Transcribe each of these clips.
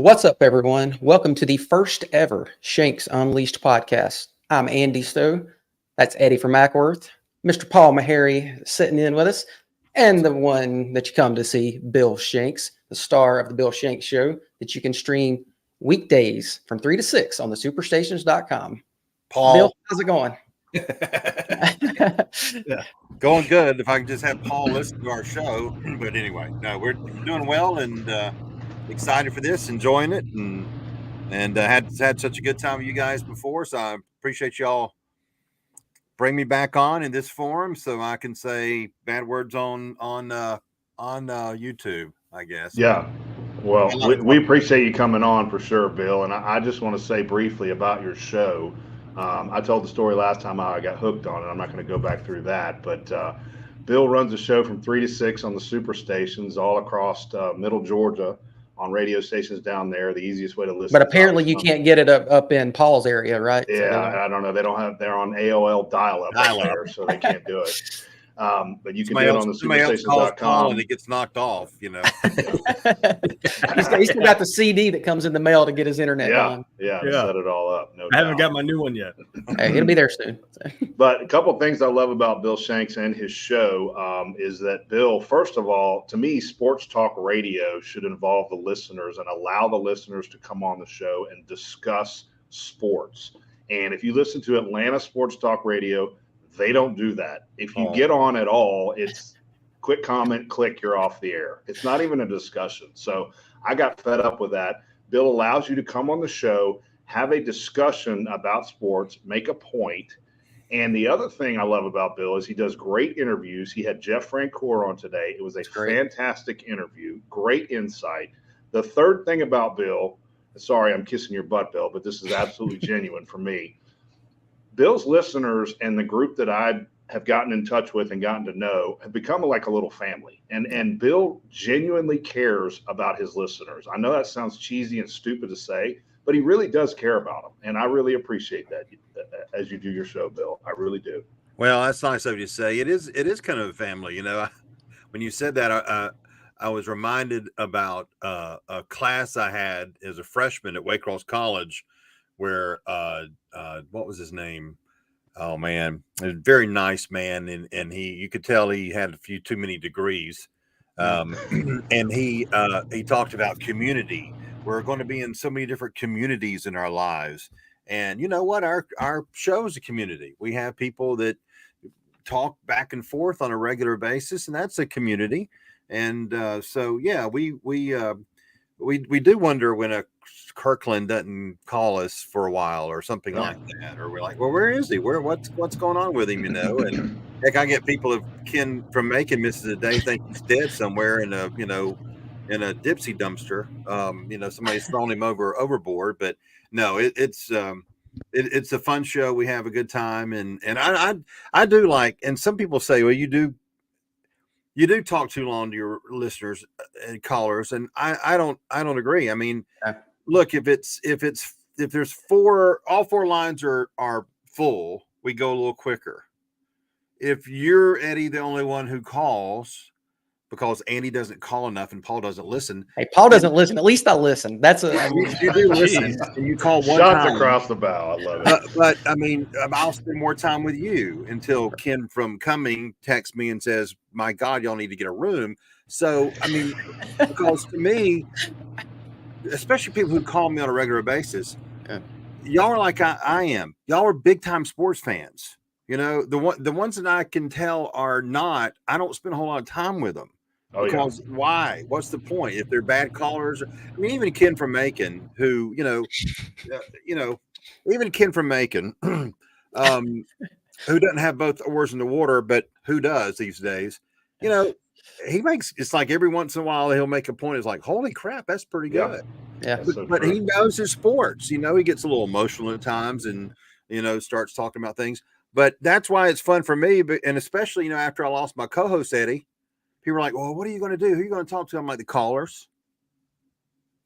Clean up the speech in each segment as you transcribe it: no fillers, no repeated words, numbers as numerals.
What's up, everyone? Welcome to the first ever Shanks Unleashed podcast. I'm Andy Stowe. That's Eddie from Mackworth. Mr. Paul Meharry sitting in with us. And the one that you come to see, Bill Shanks, the star of the Bill Shanks Show, that you can stream weekdays from 3 to 6 on the superstations.com. Paul. Bill, how's it going? Yeah, going good. If I can just have Paul listen to our show. But anyway, no, we're doing well and excited for this, enjoying it, and had such a good time with you guys before. So I appreciate y'all bring me back on in this forum so I can say bad words on YouTube, I guess. Yeah. Well, we appreciate you coming on for sure, Bill. And I just want to say briefly about your show. I told the story last time how I got hooked on it. I'm not going to go back through that. But Bill runs a show from 3 to 6 on the superstations all across middle Georgia on radio stations down there. The easiest way to listen. But apparently you can't get it up in Paul's area, right? Yeah, so I don't know. They're on AOL dial-up there, so they can't do it. But you can do it on the superstations.com. And it gets knocked off, you know. He's still got the CD that comes in the mail to get his internet on. Yeah, set it all up. I haven't got my new one yet. Hey, it'll be there soon. But a couple of things I love about Bill Shanks and his show is that Bill, first of all, to me, sports talk radio should involve the listeners and allow the listeners to come on the show and discuss sports. And if you listen to Atlanta Sports Talk Radio, they don't do that. If you get on at all, it's quick comment, click, you're off the air. It's not even a discussion. So I got fed up with that. Bill allows you to come on the show, have a discussion about sports, make a point. And the other thing I love about Bill is he does great interviews. He had Jeff Francoeur on today. It was a fantastic interview, great insight. The third thing about Bill, sorry, I'm kissing your butt, Bill, but this is absolutely genuine for me. Bill's listeners and the group that I have gotten in touch with and gotten to know have become like a little family. And Bill genuinely cares about his listeners. I know that sounds cheesy and stupid to say, but he really does care about them. And I really appreciate that as you do your show, Bill. I really do. Well, that's nice of you to say. It is kind of a family. You know, when you said that, I was reminded about a class I had as a freshman at Waycross College where what was his name? Oh man, a very nice man, and you could tell he had a few too many degrees. And he talked about community. We're going to be in so many different communities in our lives, and you know what? Our show is a community. We have people that talk back and forth on a regular basis, and that's a community. And so yeah, we do wonder when a Kirkland doesn't call us for a while or something like that, or we're like, well, where is he? What's going on with him? You know, and heck, I get people of Ken from Macon misses a day, think he's dead somewhere in a Dipsy dumpster. Somebody's thrown him overboard. But no, it's a fun show. We have a good time, and I do like. And some people say, well, you do talk too long to your listeners and callers, and I don't agree. I mean, look, if there's all four lines are full, we go a little quicker. If you're, Eddie, the only one who calls because Andy doesn't call enough and Paul doesn't listen. Hey, Paul doesn't listen. At least I listen. You do listen, and you call one Shots time. across the bow. I love it. But I mean, I'll spend more time with you until Ken from Cumming texts me and says, "My God, y'all need to get a room." So I mean, because to me, especially people who call me on a regular basis, y'all are like I am. Y'all are big time sports fans. You know, the ones that I can tell are not. I don't spend a whole lot of time with them. Because why? What's the point? If they're bad callers, I mean, even Ken from Macon, who even Ken from Macon, who doesn't have both oars in the water, but who does these days? You know, it's like every once in a while he'll make a point. It's like, holy crap, that's pretty good. Yeah. But he knows his sports. You know, he gets a little emotional at times, and starts talking about things. But that's why it's fun for me. And especially after I lost my co-host Eddie. People are like, well, what are you going to do? Who are you going to talk to? I'm like, the callers.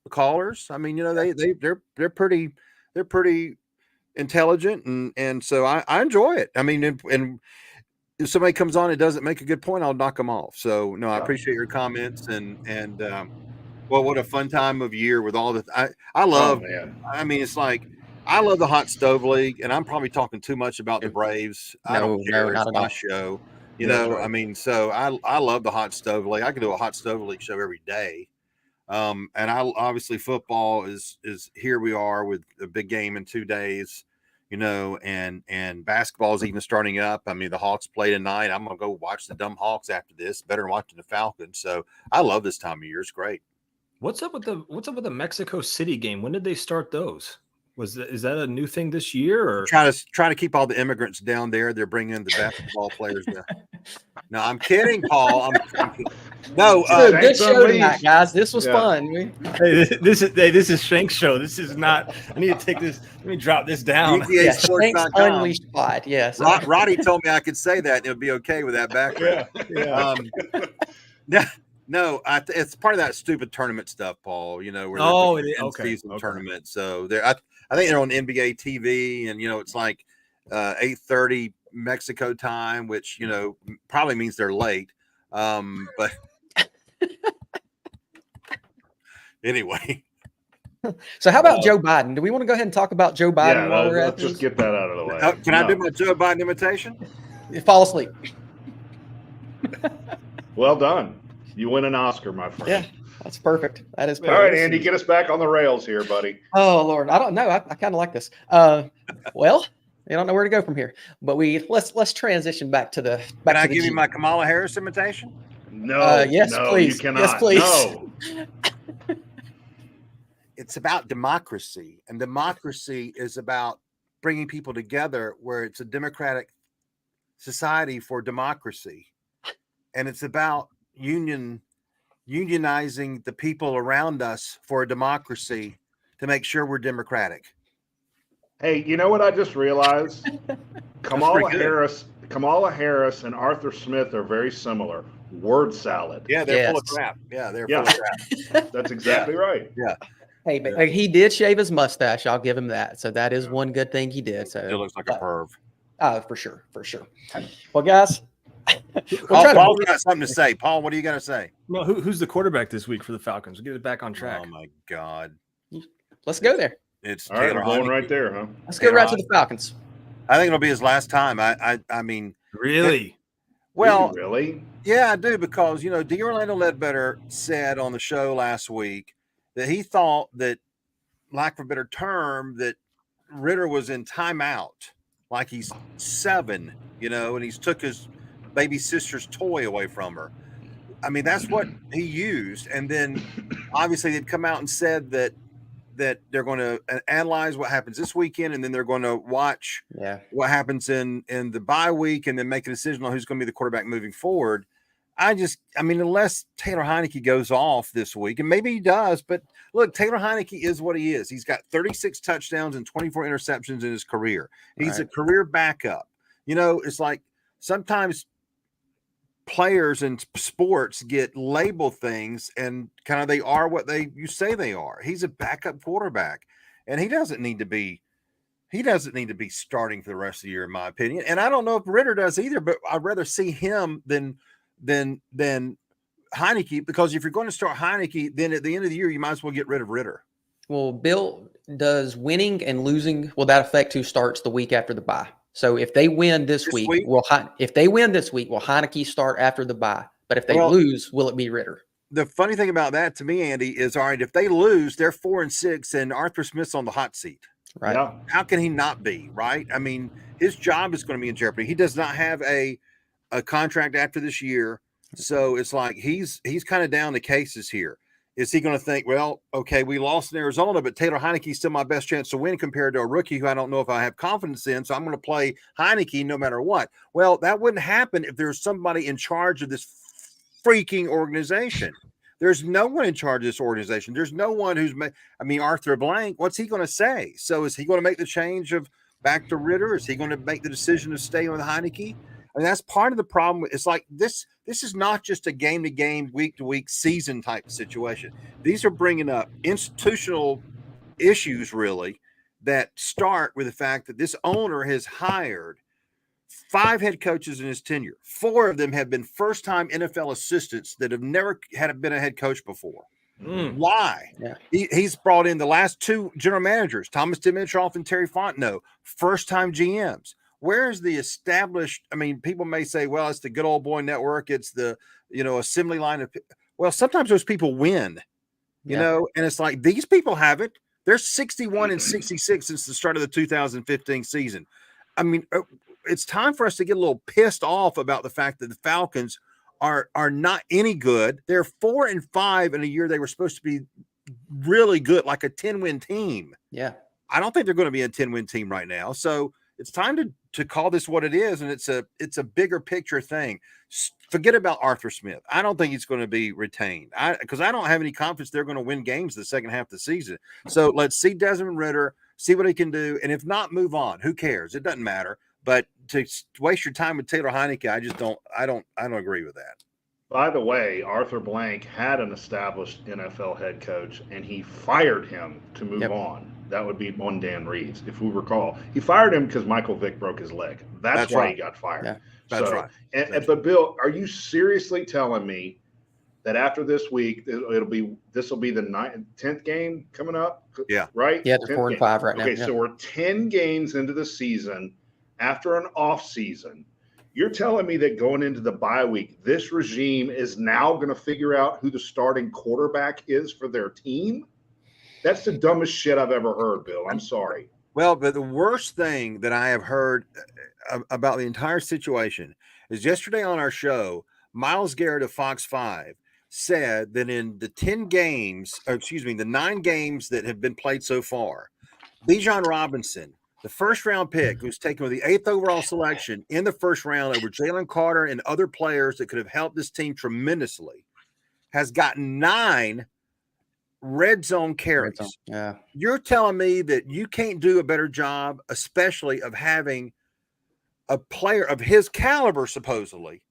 The callers. I mean, they're pretty intelligent, and so I enjoy it. I mean, and if somebody comes on and doesn't make a good point, I'll knock them off. So no, I appreciate your comments, and Well, what a fun time of year with all the I Oh love. man. I mean, it's like I love the hot stove league, and I'm probably talking too much about the Braves. I don't No, care. It's not at my all. show. That's right. I mean, so I love the hot stove league. I could do a hot stove league show every day. And I obviously football is here we are with a big game in 2 days, and basketball is even starting up. I mean, the Hawks play tonight. I'm gonna go watch the dumb Hawks after this. Better than watching the Falcons. So I love this time of year. It's great. What's up with the Mexico City game? When did they start those? Is that a new thing this year? Or Trying to keep all the immigrants down there. They're bringing the basketball players down. No, I'm kidding, Paul. I'm kidding. No, Good Shanks show tonight, Unleashed. guys. This was Yeah. fun. hey, this is Shank's show. This is not. I need to take this. Let me drop this down. Yeah, UGAsports.com. Shanks Unleashed Pod. Yes. Roddy told me I could say that and it would be okay with that background. Yeah. No, it's part of that stupid tournament stuff, Paul. Where they're Oh, doing it is. an Okay, in-season okay. tournament. So I think they're on NBA TV, and it's like 8:30 Mexico time, which probably means they're late. But anyway. So how about Joe Biden? Do we want to go ahead and talk about Joe Biden Yeah, while we're let's at just this? get that out of the way. Can I do my Joe Biden imitation? Fall asleep. Well done. You win an Oscar, my friend. Yeah, that's perfect. That is All perfect. right, Andy, get us back on the rails here, buddy. Oh Lord, I don't know. I kind of like this. Well, I don't know where to go from here, but let's transition back to the. Can I give you my Kamala Harris imitation? No, yes, no, please. you cannot. Yes, please. No. It's about democracy, and democracy is about bringing people together where it's a democratic society for democracy. And it's about unionizing the people around us for a democracy to make sure we're democratic. Hey, you know what I just realized? Kamala pretty good. Harris and Arthur Smith are very similar. Word salad. Yeah, they're full of Yes. crap. Yeah, they're Yeah. full of crap. That's exactly right. Hey, but he did shave his mustache. I'll give him that. So that is one good thing he did. So It looks like a perv. for sure. Well, guys, Paul's got something to say. Paul, what do you got to say? No, who's the quarterback this week for the Falcons? We'll get it back on track. Oh my God, let's go there. it's All right, Taylor we're going Heineke. right there, huh? Let's go right to the Falcons. I think it'll be his last time. I mean, Really? well, Really? yeah, I do, because D. Orlando Ledbetter said on the show last week that he thought that, lack of a better term, that Ritter was in timeout, like he's 7, and he's took his baby sister's toy away from her. I mean, that's what he used. And then obviously they'd come out and said that they're going to analyze what happens this weekend, and then they're going to watch what happens in the bye week, and then make a decision on who's going to be the quarterback moving forward. I mean, unless Taylor Heineke goes off this week, and maybe he does, but look, Taylor Heineke is what he is. He's got 36 touchdowns and 24 interceptions in his career. He's a career backup. It's like sometimes players in sports get labeled things, and kind of they are what you say they are. He's a backup quarterback, and he doesn't need to be starting for the rest of the year, in my opinion. And I don't know if Ritter does either, but I'd rather see him than Heineke, because if you're going to start Heineke, then at the end of the year you might as well get rid of Ritter. Well, Bill, does winning and losing, will that affect who starts the week after the bye? So if they win this week, will Heineke start after the bye? But if they lose, will it be Ritter? The funny thing about that to me, Andy, is all right, if they lose, they're 4-6 and Arthur Smith's on the hot seat. Right. Yeah. How can he not be, right? I mean, his job is going to be in jeopardy. He does not have a contract after this year. So it's like he's kind of down the cases here. Is he going to think, well, okay, we lost in Arizona, but Taylor Heineke's still my best chance to win compared to a rookie who I don't know if I have confidence in, so I'm going to play Heineke no matter what. Well, that wouldn't happen if there's somebody in charge of this freaking organization. There's no one in charge of this organization. There's no one Arthur Blank, what's he going to say? So is he going to make the change of back to Ritter? Is he going to make the decision to stay with Heineke? I mean, that's part of the problem. It's like this is not just a game-to-game, week-to-week, season type situation. These are bringing up institutional issues, really, that start with the fact that this owner has hired 5 head coaches in his tenure. 4 of them have been first-time NFL assistants that have never been a head coach before. Why? Yeah. He's brought in the last two general managers, Thomas Dimitroff and Terry Fontenot, first-time GMs. Where is the established? I mean, people may say, well, it's the good old boy network. It's the, assembly line of. Well, sometimes those people win, and it's like these people have it. They're 61-66 since the start of the 2015 season. I mean, it's time for us to get a little pissed off about the fact that the Falcons are not any good. They're 4-5 in a year they were supposed to be really good, like a 10-win team. Yeah. I don't think they're going to be a 10-win team right now. So it's time to call this what it is, and it's a bigger picture thing. Forget about Arthur Smith. I don't think he's going to be retained because I don't have any confidence they're going to win games the second half of the season. So let's see Desmond Ridder, see what he can do, and if not, move on. Who cares? It doesn't matter. But to waste your time with Taylor Heineke, I don't agree with that. By the way, Arthur Blank had an established NFL head coach, and he fired him to move on. That would be one Dan Reeves, if we recall. He fired him because Michael Vick broke his leg. That's why right. he got fired. Yeah. That's right. But Bill, are you seriously telling me that after this week, this will be the 10th game coming up? Yeah. Right? Yeah, they're 4-5 right now. Okay, so we're 10 games into the season after an off season. You're telling me that going into the bye week, this regime is now going to figure out who the starting quarterback is for their team? That's the dumbest shit I've ever heard, Bill. I'm sorry. Well, but the worst thing that I have heard about the entire situation is yesterday on our show, Myles Garrett of Fox 5 said that in the 9 games that have been played so far, Bijan Robinson, the first-round pick, who was taken with the 8th overall selection in the first round over Jalen Carter and other players that could have helped this team tremendously, has gotten 9 red zone carries. Yeah. You're telling me that you can't do a better job, especially of having a player of his caliber, supposedly.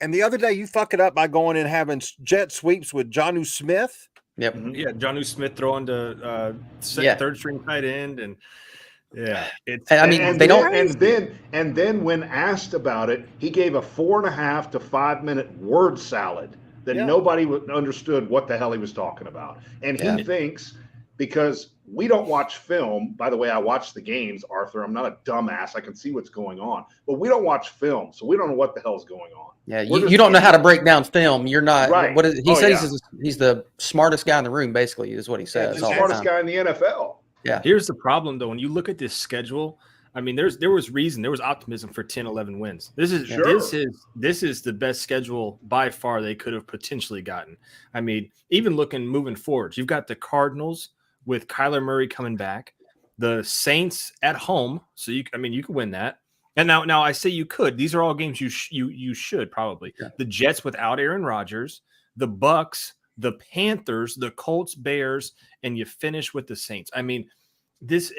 And the other day you fuck it up by going and having jet sweeps with Jonnu Smith. Yep. Yeah, Jonnu Smith throwing to third string tight end, and it's. And I mean, they don't. And then when asked about it, he gave a 4.5 to 5 minute word salad that nobody understood what the hell he was talking about. And he thinks, because we don't watch film, by the way, I watch the games, Arthur. I'm not a dumbass. I can see what's going on. But we don't watch film, so we don't know what the hell's going on. Yeah, you don't know how to break down film. You're not. Right. What is, he says he's the smartest guy in the room, basically, is what he says. The smartest guy in the NFL. Yeah. Here's the problem, though. When you look at this schedule, I mean, there was optimism for 10, 11 wins. This is the best schedule by far they could have potentially gotten. I mean, even moving forward, you've got the Cardinals with Kyler Murray coming back, the Saints at home, so you could win that. And now I say you could. These are all games you should probably. Yeah. The Jets without Aaron Rodgers, the Bucks, the Panthers, the Colts, Bears, and you finish with the Saints. I mean,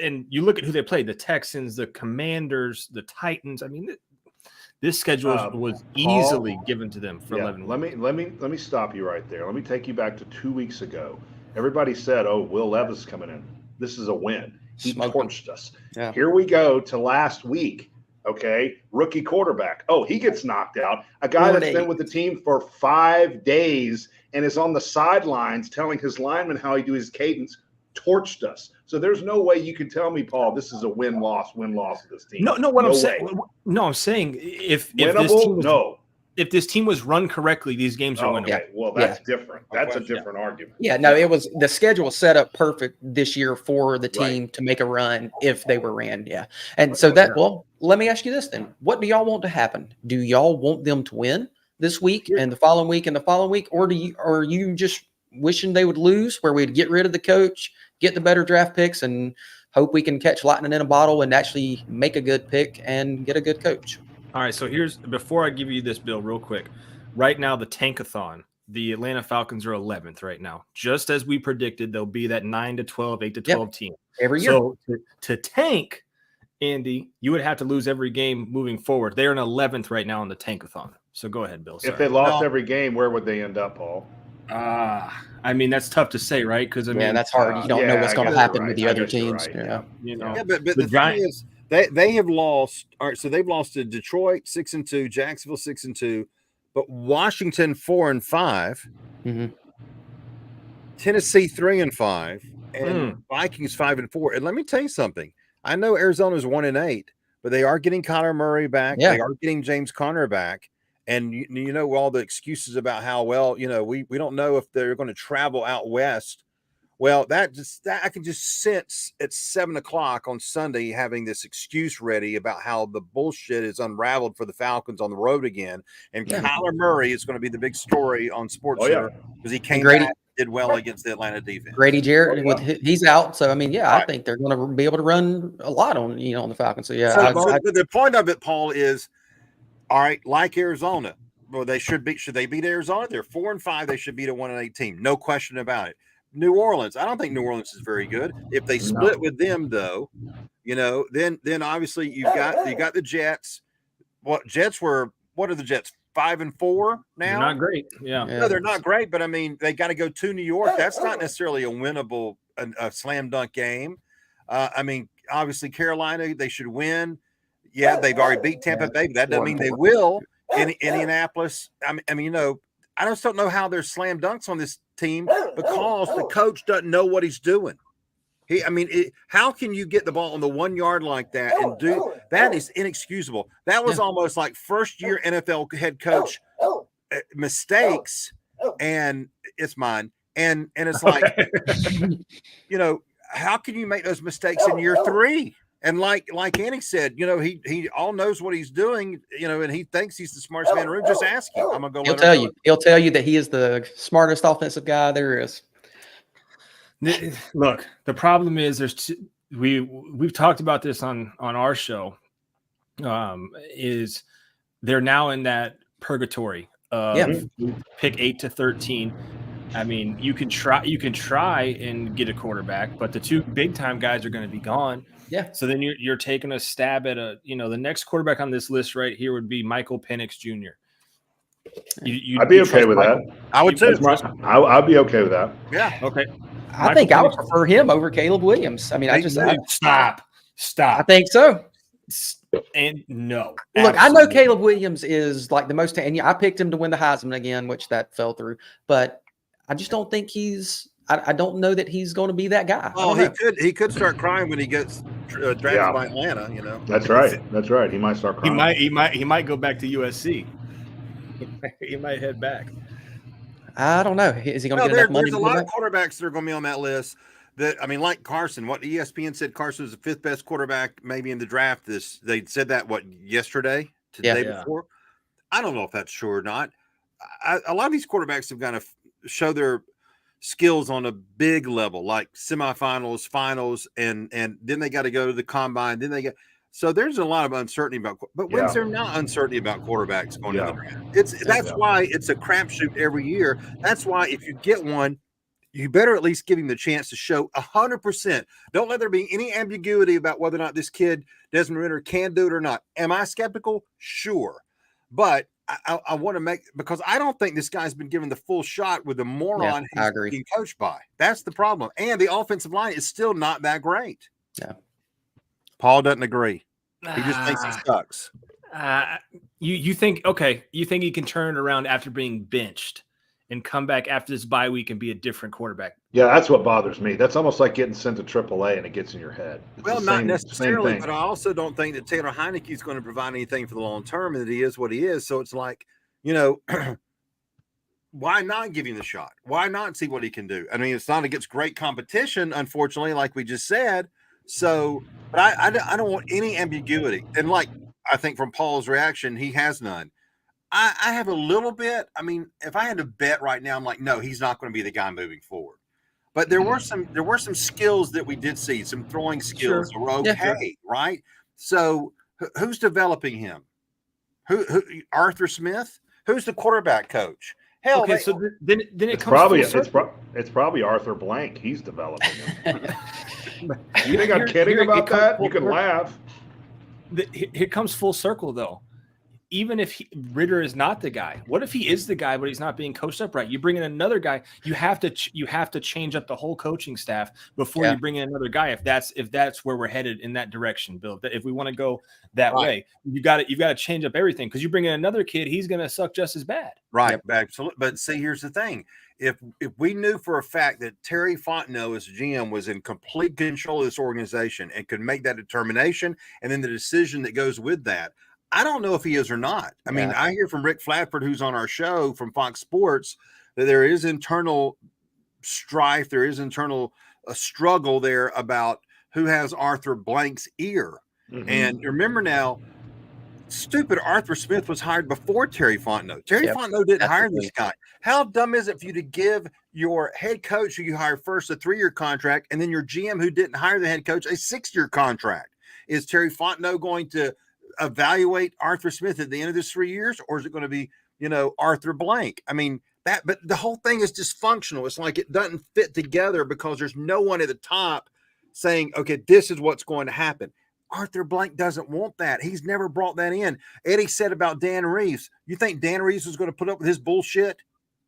and you look at who they played: the Texans, the Commanders, the Titans. I mean, this schedule was easily given to them for 11 weeks. Let me stop you right there. Let me take you back to 2 weeks ago. Everybody said, "Oh, Will Levis is coming in. This is a win." He torched us. Yeah. Here we go to last week. Okay, rookie quarterback. Oh, he gets knocked out. A guy that's been with the team for 5 days and is on the sidelines telling his linemen how he do his cadence, torched us. So there's no way you can tell me, Paul, this is a win-loss of this team. I'm saying if this team was run correctly, these games are winnable. Okay, well, that's different. That's a different argument. Yeah, no, it was the schedule set up perfect this year for the team to make a run if they were ran. Yeah. And so let me ask you this then. What do y'all want to happen? Do y'all want them to win this week and the following week and the following week? Or are you just wishing they would lose, where we'd get rid of the coach, get the better draft picks, and hope we can catch lightning in a bottle and actually make a good pick and get a good coach? All right, so before I give you this, Bill, real quick. Right now, the Tankathon, the Atlanta Falcons are 11th right now. Just as we predicted, they'll be that 9 to 12, 8 to 12 team. Every year. So to tank, Andy, you would have to lose every game moving forward. They're in 11th right now in the Tankathon. So go ahead, Bill. Sorry. If they lost every game, where would they end up, Paul? I mean, that's tough to say, right? Because that's hard. You don't know what's going to happen with the other teams. But the thing is, they have lost. All right, so they've lost to Detroit 6-2, Jacksonville 6-2, but Washington 4-5. Mm-hmm. Tennessee 3-5, and Vikings 5-4. And let me tell you something. I know Arizona's 1-8, but they are getting Kyler Murray back. Yeah. They are getting James Conner back. And you know all the excuses about how well, we don't know if they're going to travel out west. Well, that I can just sense at 7:00 on Sunday having this excuse ready about how the bullshit is unraveled for the Falcons on the road again. And Kyler Murray is going to be the big story on SportsCenter because he came back, did well against the Atlanta defense. Grady Jarrett, he's out. So, I mean, I think they're going to be able to run a lot on the Falcons. So, the point of it, Paul, is, all right, like Arizona, well, should they beat Arizona? They're 4-5. They should beat a 1-8 team. No question about it. New Orleans, I don't think New Orleans is very good. If they split with them, though, then obviously you got the Jets. What are the Jets? 5-4 now? They're not great. Yeah. No, they're not great, but I mean, they got to go to New York. That's not necessarily a winnable, a slam dunk game. I mean, obviously Carolina, they should win. Yeah, they've already beat Tampa Bay, but that doesn't mean they will. In Indianapolis, I mean, I just don't know how there's slam dunks on this team because the coach doesn't know what he's doing. How can you get the ball on the 1 yard like that and do that? Is inexcusable. That was almost like first year NFL head coach mistakes, and it's mine. And it's like, how can you make those mistakes in year 3? And like Andy said, he all knows what he's doing, and he thinks he's the smartest man in the room. Just ask him. I'm gonna go. He'll tell you. He'll tell you that he is the smartest offensive guy there is. Look, the problem is we've talked about this on our show. Is they're now in that purgatory of pick 8 to 13. I mean, you can try and get a quarterback, but the two big time guys are going to be gone. Yeah. So then you're taking a stab at the next quarterback on this list right here would be Michael Penix Jr. I'd be okay with that. I would too. I'd be okay with that. Yeah. Okay. I think I would prefer him over Caleb Williams. I mean, stop. I think so. And no. Look, I know Caleb Williams is like the most, and I picked him to win the Heisman again, which that fell through. But I just don't think I don't know that he's going to be that guy. Oh, he could start crying when he gets drafted by Atlanta. That's right. That's right. He might start crying. He might go back to USC. He might head back. I don't know. Is he going to get enough money? There's a lot of quarterbacks that are going to be on that list. Like Carson. What ESPN said, Carson was the 5th best quarterback maybe in the draft. They said that yesterday, the day before. I don't know if that's true or not. A lot of these quarterbacks have got to show their skills on a big level, like semifinals, finals, and then they got to go to the combine. So there's a lot of uncertainty but when's there not uncertainty about quarterbacks going to the draft? That's why it's a crapshoot every year. That's why if you get one, you better at least give him the chance to show 100%. Don't let there be any ambiguity about whether or not this kid, Desmond Ridder, can do it or not. Am I skeptical? Sure. But I want to because I don't think this guy's been given the full shot with the moron he's being coached by. That's the problem. And the offensive line is still not that great. Yeah. Paul doesn't agree. He just thinks he sucks. You think he can turn it around after being benched and come back after this bye week and be a different quarterback? Yeah, that's what bothers me. That's almost like getting sent to AAA and it gets in your head. Not necessarily, but I also don't think that Taylor Heineke is going to provide anything for the long term, and that he is what he is. So it's like, why not give him the shot? Why not see what he can do? I mean, it's not against great competition, unfortunately, like we just said. So, but I don't want any ambiguity. And like I think from Paul's reaction, he has none. I have a little bit. I mean, if I had to bet right now, I'm like, no, he's not going to be the guy moving forward. But there were some skills that we did see, some throwing skills that were okay, right? So who's developing him? Who Arthur Smith? Who's the quarterback coach? Hell, okay, so then it comes it's probably Arthur Blank. He's developing him. You think I'm kidding about that? You can laugh. It comes full circle, though. even if Ritter is not the guy, what if he is the guy, but he's not being coached up right? You bring in another guy, you have to change up the whole coaching staff before you bring in another guy. If that's where we're headed in that direction, Bill, if we want to go that way, you've got to change up everything, because you bring in another kid, he's going to suck just as bad. Right. Absolutely. But see, here's the thing. If we knew for a fact that Terry Fontenot as GM was in complete control of this organization and could make that determination and then the decision that goes with that, I don't know if he is or not. I mean, I hear from Rick Flatford, who's on our show from Fox Sports, that there is internal strife. There is internal struggle there about who has Arthur Blank's ear. Mm-hmm. And remember now, stupid Arthur Smith was hired before Terry Fontenot. Terry Fontenot didn't hire this guy. How dumb is it for you to give your head coach, who you hired first, a 3-year contract, and then your GM, who didn't hire the head coach, a 6-year contract? Is Terry Fontenot going to evaluate Arthur Smith at the end of this 3 years, or is it going to be, Arthur Blank? I mean, but the whole thing is dysfunctional. It's like it doesn't fit together because there's no one at the top saying, okay, this is what's going to happen. Arthur Blank doesn't want that. He's never brought that in. Eddie said about Dan Reeves, you think Dan Reeves was going to put up with his bullshit?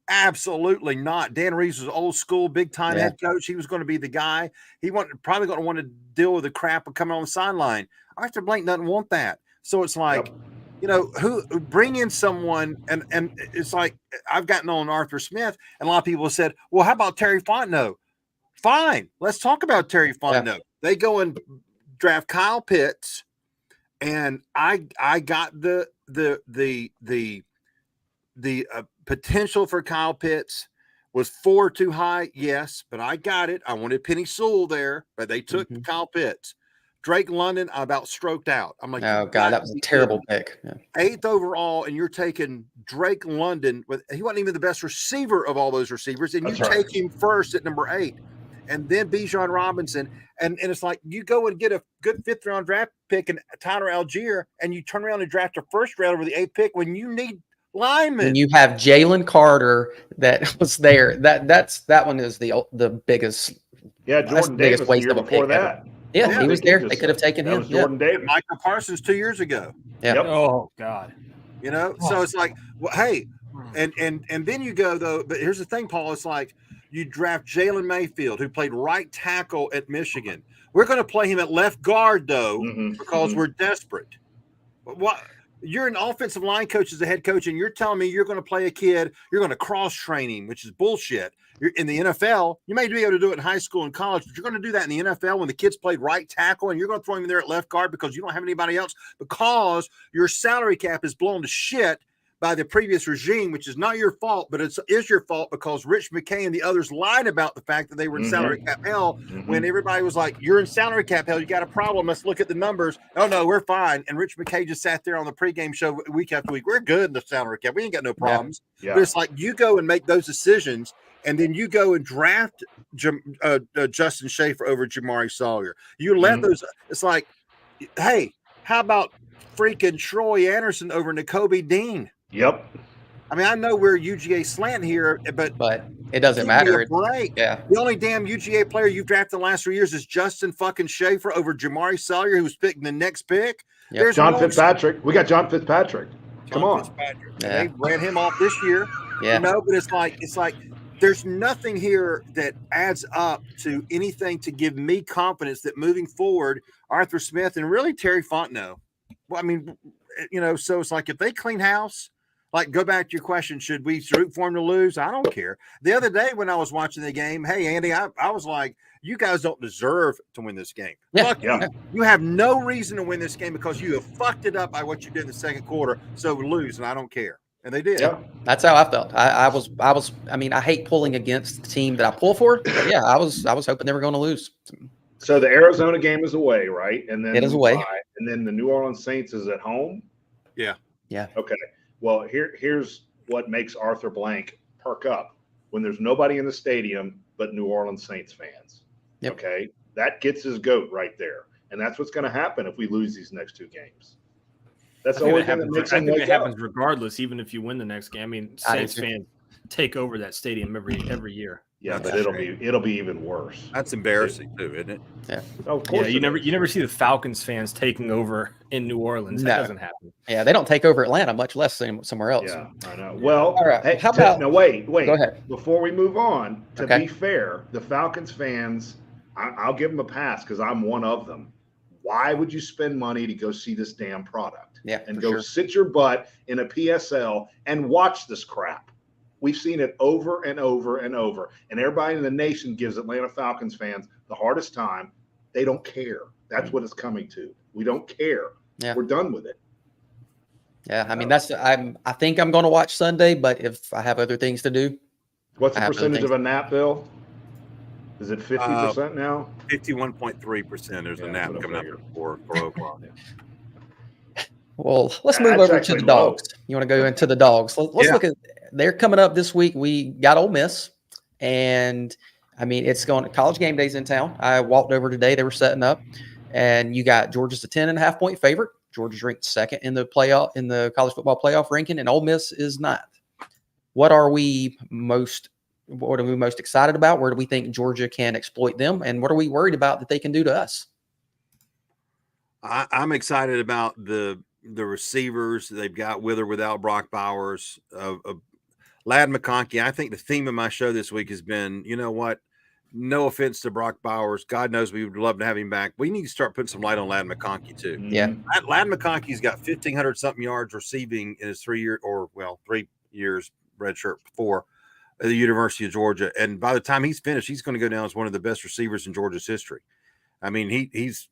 Absolutely not. Dan Reeves was old school, big time head coach. He was going to be the guy. He probably going to want to deal with the crap of coming on the sideline. Arthur Blank doesn't want that. So it's like, who bring in someone, and it's like, I've gotten on Arthur Smith, and a lot of people have said, well, how about Terry Fontenot? Fine. Let's talk about Terry Fontenot. Yeah. They go and draft Kyle Pitts, and I got the potential for Kyle Pitts. Was 4 too high? Yes, but I got it. I wanted Penny Sewell there, but they took Kyle Pitts. Drake London, I about stroked out. I'm like, oh God, that was a terrible pick. Yeah. 8th overall, and you're taking Drake London. He wasn't even the best receiver of all those receivers, and you take him first at number 8. And then Bijan Robinson, and it's like you go and get a good 5th-round draft pick and Tyler Algier, and you turn around and draft a 1st round over the 8th pick when you need linemen. And you have Jalen Carter that was there. That one is the biggest. Yeah, Jordan Davis waste of a pick that. Yeah, he was there. They could have taken him. Jordan Davis. Michael Parsons 2 years ago. Yeah. Yep. Oh God. So it's like, well, hey, and then you go though. But here's the thing, Paul. It's like you draft Jalen Mayfield, who played right tackle at Michigan. We're going to play him at left guard though, because we're desperate. What? You're an offensive line coach as a head coach, and you're telling me you're going to play a kid, you're going to cross train him, which is bullshit. You're in the NFL, you may be able to do it in high school and college, but you're going to do that in the NFL when the kids played right tackle, and you're going to throw him in there at left guard because you don't have anybody else, because your salary cap is blown to shit by the previous regime, which is not your fault, but it is your fault because Rich McKay and the others lied about the fact that they were in salary cap hell when everybody was like, you're in salary cap hell, you got a problem, let's look at the numbers. Oh, no, we're fine. And Rich McKay just sat there on the pregame show week after week. We're good in the salary cap. We ain't got no problems. Yeah. But it's like you go and make those decisions, and then you go and draft Justin Schaefer over Jamari Sawyer. You let those – it's like, hey, how about freaking Troy Anderson over Nakobe Dean? Yep. I mean, I know we're UGA slant here, but it doesn't matter. Yeah. The only damn UGA player you've drafted the last 3 years is Justin fucking Schaefer over Jamari Sawyer, who was picking the next pick. Yep. There's John Fitzpatrick. We got John Fitzpatrick. Come on. Fitzpatrick. Yeah. They ran him off this year. Yeah. But it's like there's nothing here that adds up to anything to give me confidence that moving forward, Arthur Smith and really Terry Fontenot. Well, I mean, so it's like if they clean house. Like, go back to your question, should we root for him to lose? I don't care. The other day when I was watching the game, hey, Andy, I was like, you guys don't deserve to win this game. You have no reason to win this game because you have fucked it up by what you did in the second quarter, so lose, and I don't care. And they did. Yeah, that's how I felt. I mean, I hate pulling against the team that I pull for, but yeah, I was hoping they were going to lose. So the Arizona game is away, right? And then it is away. And then the New Orleans Saints is at home? Yeah. Okay. Well, here's what makes Arthur Blank perk up when there's nobody in the stadium but New Orleans Saints fans. Yep. Okay, that gets his goat right there, and that's what's going to happen if we lose these next 2 games. That's the only thing that makes him wake up. It happens regardless, even if you win the next game. I mean, Saints fans take over that stadium every year. Yeah, That's but a it'll be even worse. That's embarrassing too, isn't it? Yeah. Of course, you never see the Falcons fans taking over in New Orleans. No. That doesn't happen. Yeah, they don't take over Atlanta, much less somewhere else. Yeah, I know. Well, All right. hey, How about? no, wait. Go ahead. Before we move on, to Okay. be fair, the Falcons fans, I'll give them a pass because I'm one of them. Why would you spend money to go see this damn product? Yeah, and for go sure. sit your butt in a PSL and watch this crap? We've seen it over and over and over. And everybody in the nation gives Atlanta Falcons fans the hardest time. They don't care. That's what it's coming to. We don't care. Yeah. We're done with it. Yeah, I mean I think I'm going to watch Sunday, but if I have other things to do, What's the percentage of a nap, Bill? Is it 50% now? 51.3%. There's a nap coming up at 4 o'clock. well, let's move over to the Dogs. You want to go into the Dogs? Let's look at. They're coming up this week. We got Ole Miss, and I mean it's going. College game days in town. I walked over today. They were setting up, and you got Georgia's a 10.5 point favorite. Georgia's ranked second in the college football playoff ranking, and Ole Miss is ninth. What are we most excited about? Where do we think Georgia can exploit them, and what are we worried about that they can do to us? I'm excited about the receivers they've got with or without Brock Bowers. Lad McConkey. I think the theme of my show this week has been, you know what? No offense to Brock Bowers. God knows we would love to have him back. We need to start putting some light on Lad McConkey too. Yeah. Lad McConkey's got 1,500 something yards receiving in his 3 years redshirt before the University of Georgia. And by the time he's finished, he's going to go down as one of the best receivers in Georgia's history. I mean, he's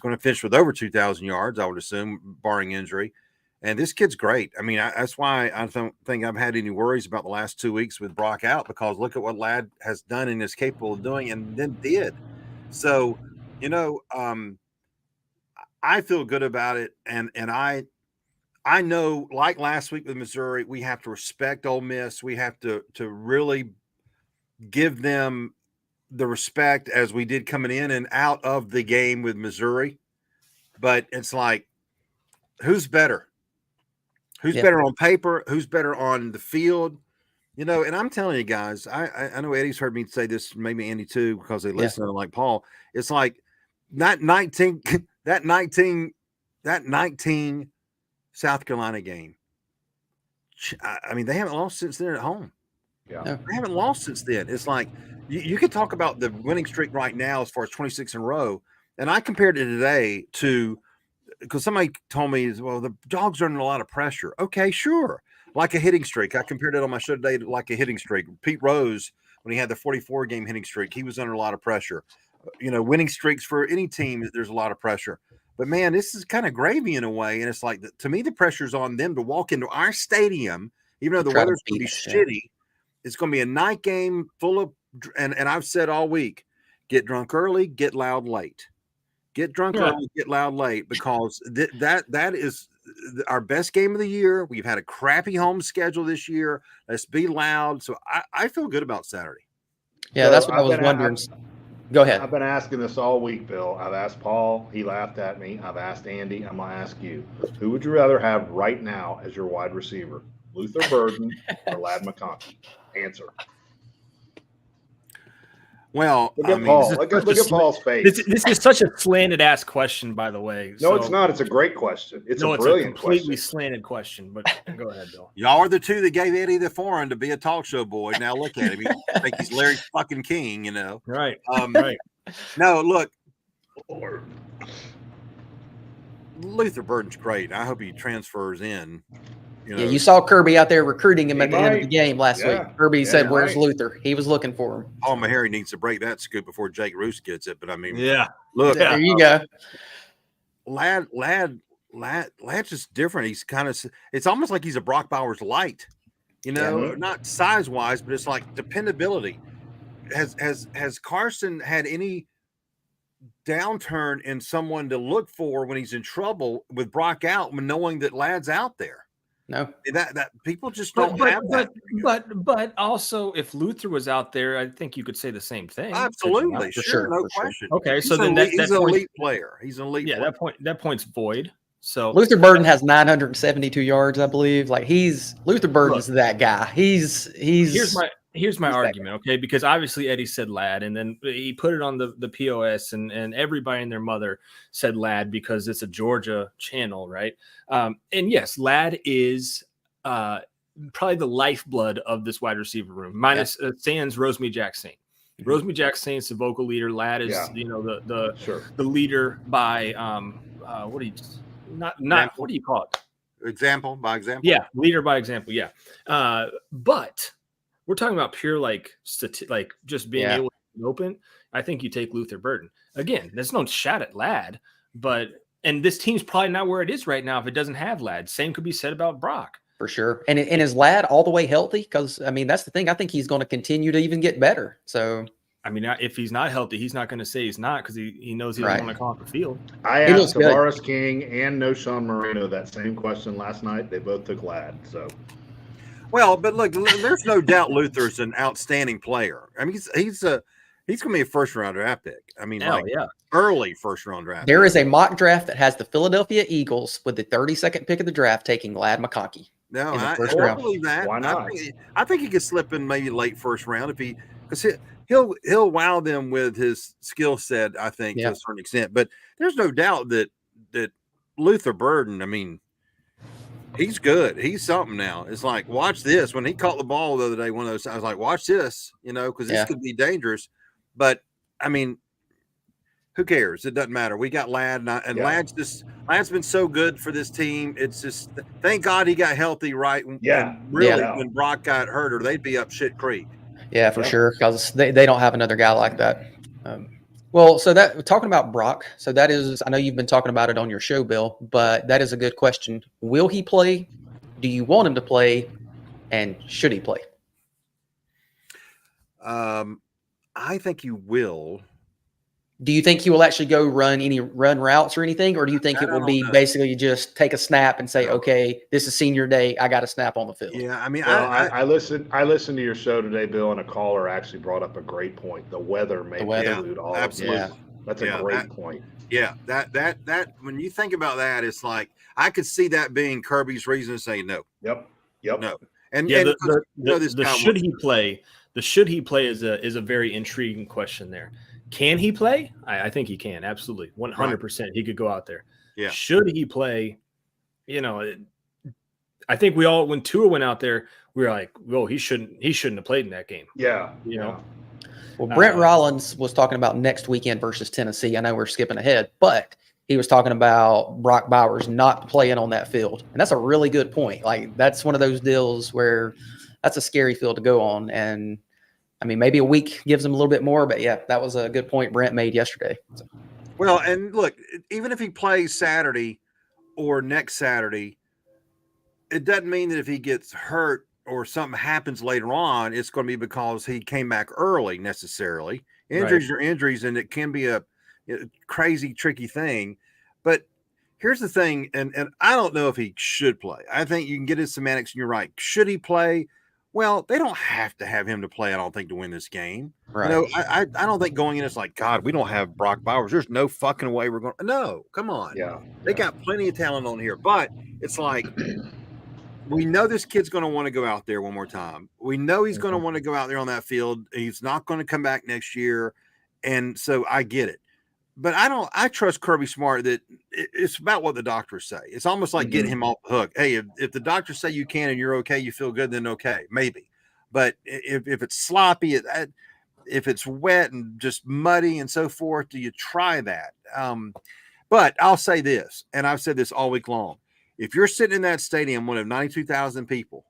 going to finish with over 2,000 yards, I would assume, barring injury. And this kid's great. I mean, that's why I don't think I've had any worries about the last 2 weeks with Brock out, because look at what Lad has done and is capable of doing and then did. So, you know, I feel good about it. And I know, like last week with Missouri, we have to respect Ole Miss. We have to really give them the respect as we did coming in and out of the game with Missouri. But it's like, who's better? Who's better on paper? Who's better on the field? You know, and I'm telling you guys, I know Eddie's heard me say this, maybe Andy too, because they listen to like Paul. It's like that 19 South Carolina game. I mean, they haven't lost since then at home. Yeah. No. They haven't lost since then. It's like you could talk about the winning streak right now as far as 26 in a row. And I compared it today to, because somebody told me, well, the Dogs are under a lot of pressure. Okay, sure. Like a hitting streak. I compared it on my show today to like a hitting streak. Pete Rose, when he had the 44-game hitting streak, he was under a lot of pressure. You know, winning streaks for any team, there's a lot of pressure. But, man, this is kind of gravy in a way. And it's like, to me, the pressure's on them to walk into our stadium, even though the weather's going to be shitty. It's going to be a night game full of – and I've said all week, get drunk early, get loud late. Get drunk early, get loud late, because that is our best game of the year. We've had a crappy home schedule this year. Let's be loud. So I feel good about Saturday. Yeah, so that's what I was wondering. Go ahead. I've been asking this all week, Bill. I've asked Paul. He laughed at me. I've asked Andy. I'm going to ask you. Who would you rather have right now as your wide receiver? Luther Burden or Lad McConkey? Answer. Well, look at Paul. Look at Paul's face. This is such a slanted ass question, by the way. No, it's not. It's a great question. It's a brilliant completely slanted question. But go ahead, Bill. Y'all are the two that gave Eddie the foreign to be a talk show boy. Now look at him. I think he's Larry fucking King, you know. Right. Right. No, look. Luther Burden's great. I hope he transfers in. You know. Yeah, you saw Kirby out there recruiting him at the end of the game last week. Kirby said, "Where's Luther?" He was looking for him. Paul Maharry needs to break that scoop before Jake Roos gets it. But I mean, look, there you go. Lad's just different. He's kind of. It's almost like he's a Brock Bowers light. You know, not size wise, but it's like dependability. Has Carson had any downturn in someone to look for when he's in trouble with Brock out, when knowing that Lad's out there? No, that people just don't have that. But also, if Luther was out there, I think you could say the same thing. Absolutely, sure, no question. Okay, so then he's an elite player. He's an elite. Yeah, player. that point's void. So Luther Burden has 972 yards, I believe. Like Luther Burden is that guy. He's Here's my He's that argument, okay? Because obviously Eddie said lad, and then he put it on the POS, and everybody and their mother said lad because it's a Georgia channel, right? And yes, lad is probably the lifeblood of this wide receiver room, minus sans Rosemary Jackson. Rosemary Jackson is the vocal leader. Lad is the leader by what do you call it? Example by example. Yeah, leader by example. Yeah, but we're talking about pure like just being able to be open. I think you take Luther Burden again. There's no shot at Lad, and this team's probably not where it is right now if it doesn't have Lad. Same could be said about Brock. For sure. And is Lad all the way healthy? Because, I mean, that's the thing. I think he's going to continue to even get better. So, I mean, if he's not healthy, he's not going to say he's not because he knows he doesn't want to come off the field. I asked Tavares King and Noshawn Marino that same question last night. They both took Lad. So, well, but look, there's no doubt Luther's an outstanding player. I mean, he's going to be a first-round draft pick. I mean, early first-round draft. There is a mock draft that has the Philadelphia Eagles with the 32nd pick of the draft taking Lad McConkey. No, I believe that. Why not? I think he could slip in maybe late first round because he'll wow them with his skill set. I think to a certain extent, but there's no doubt that Luther Burden. I mean, he's good. He's something now. It's like watch this. When he caught the ball the other day, one of those, I was like, watch this, because this could be dangerous. But I mean, who cares? It doesn't matter. We got Lad, and Lad's been so good for this team. It's just thank God he got healthy right. When Brock got hurt, or they'd be up shit creek. Yeah, for sure, because they don't have another guy like that. Well, so that talking about Brock, so that is, I know you've been talking about it on your show, Bill, but that is a good question. Will he play? Do you want him to play? And should he play? I think he will. Do you think he will actually go run routes or anything? Or do you think it will be basically just take a snap and say, okay, this is senior day. I got a snap on the field. Yeah. I mean, I listened to your show today, Bill, and a caller actually brought up a great point. The weather may include all absolutely. of this. That's a great point. Yeah. That when you think about that, it's like, I could see that being Kirby's reason to say no. Yep. No. And should he play? The should he play is a very intriguing question there. Can he play? I think he can. Absolutely. 100%. He could go out there. Yeah. Should he play? I think we all, when Tua went out there, we were like, well, he shouldn't have played in that game. Yeah. Well, Brent Rollins was talking about next weekend versus Tennessee. I know we're skipping ahead, but he was talking about Brock Bowers not playing on that field. And that's a really good point. Like, that's one of those deals where that's a scary field to go on. And I mean, maybe a week gives him a little bit more, but yeah, that was a good point Brent made yesterday. So. Well, and look, even if he plays Saturday or next Saturday, it doesn't mean that if he gets hurt or something happens later on, it's going to be because he came back early necessarily. Injuries are injuries, and it can be a crazy, tricky thing. But here's the thing, and I don't know if he should play. I think you can get his semantics, and you're right. Should he play? Well, they don't have to have him to play, I don't think, to win this game. Right. I don't think going in it's like, God, we don't have Brock Bowers. There's no fucking way we're going to. No, come on. They got plenty of talent on here. But it's like, we know this kid's going to want to go out there one more time. We know he's going to want to go out there on that field. He's not going to come back next year. And so I get it. But I trust Kirby Smart that it's about what the doctors say. It's almost like getting him off the hook. Hey, if the doctors say you can and you're okay, you feel good, then okay, maybe. But if it's sloppy, if it's wet and just muddy and so forth, do you try that? But I'll say this, and I've said this all week long. If you're sitting in that stadium, one of 92,000 people,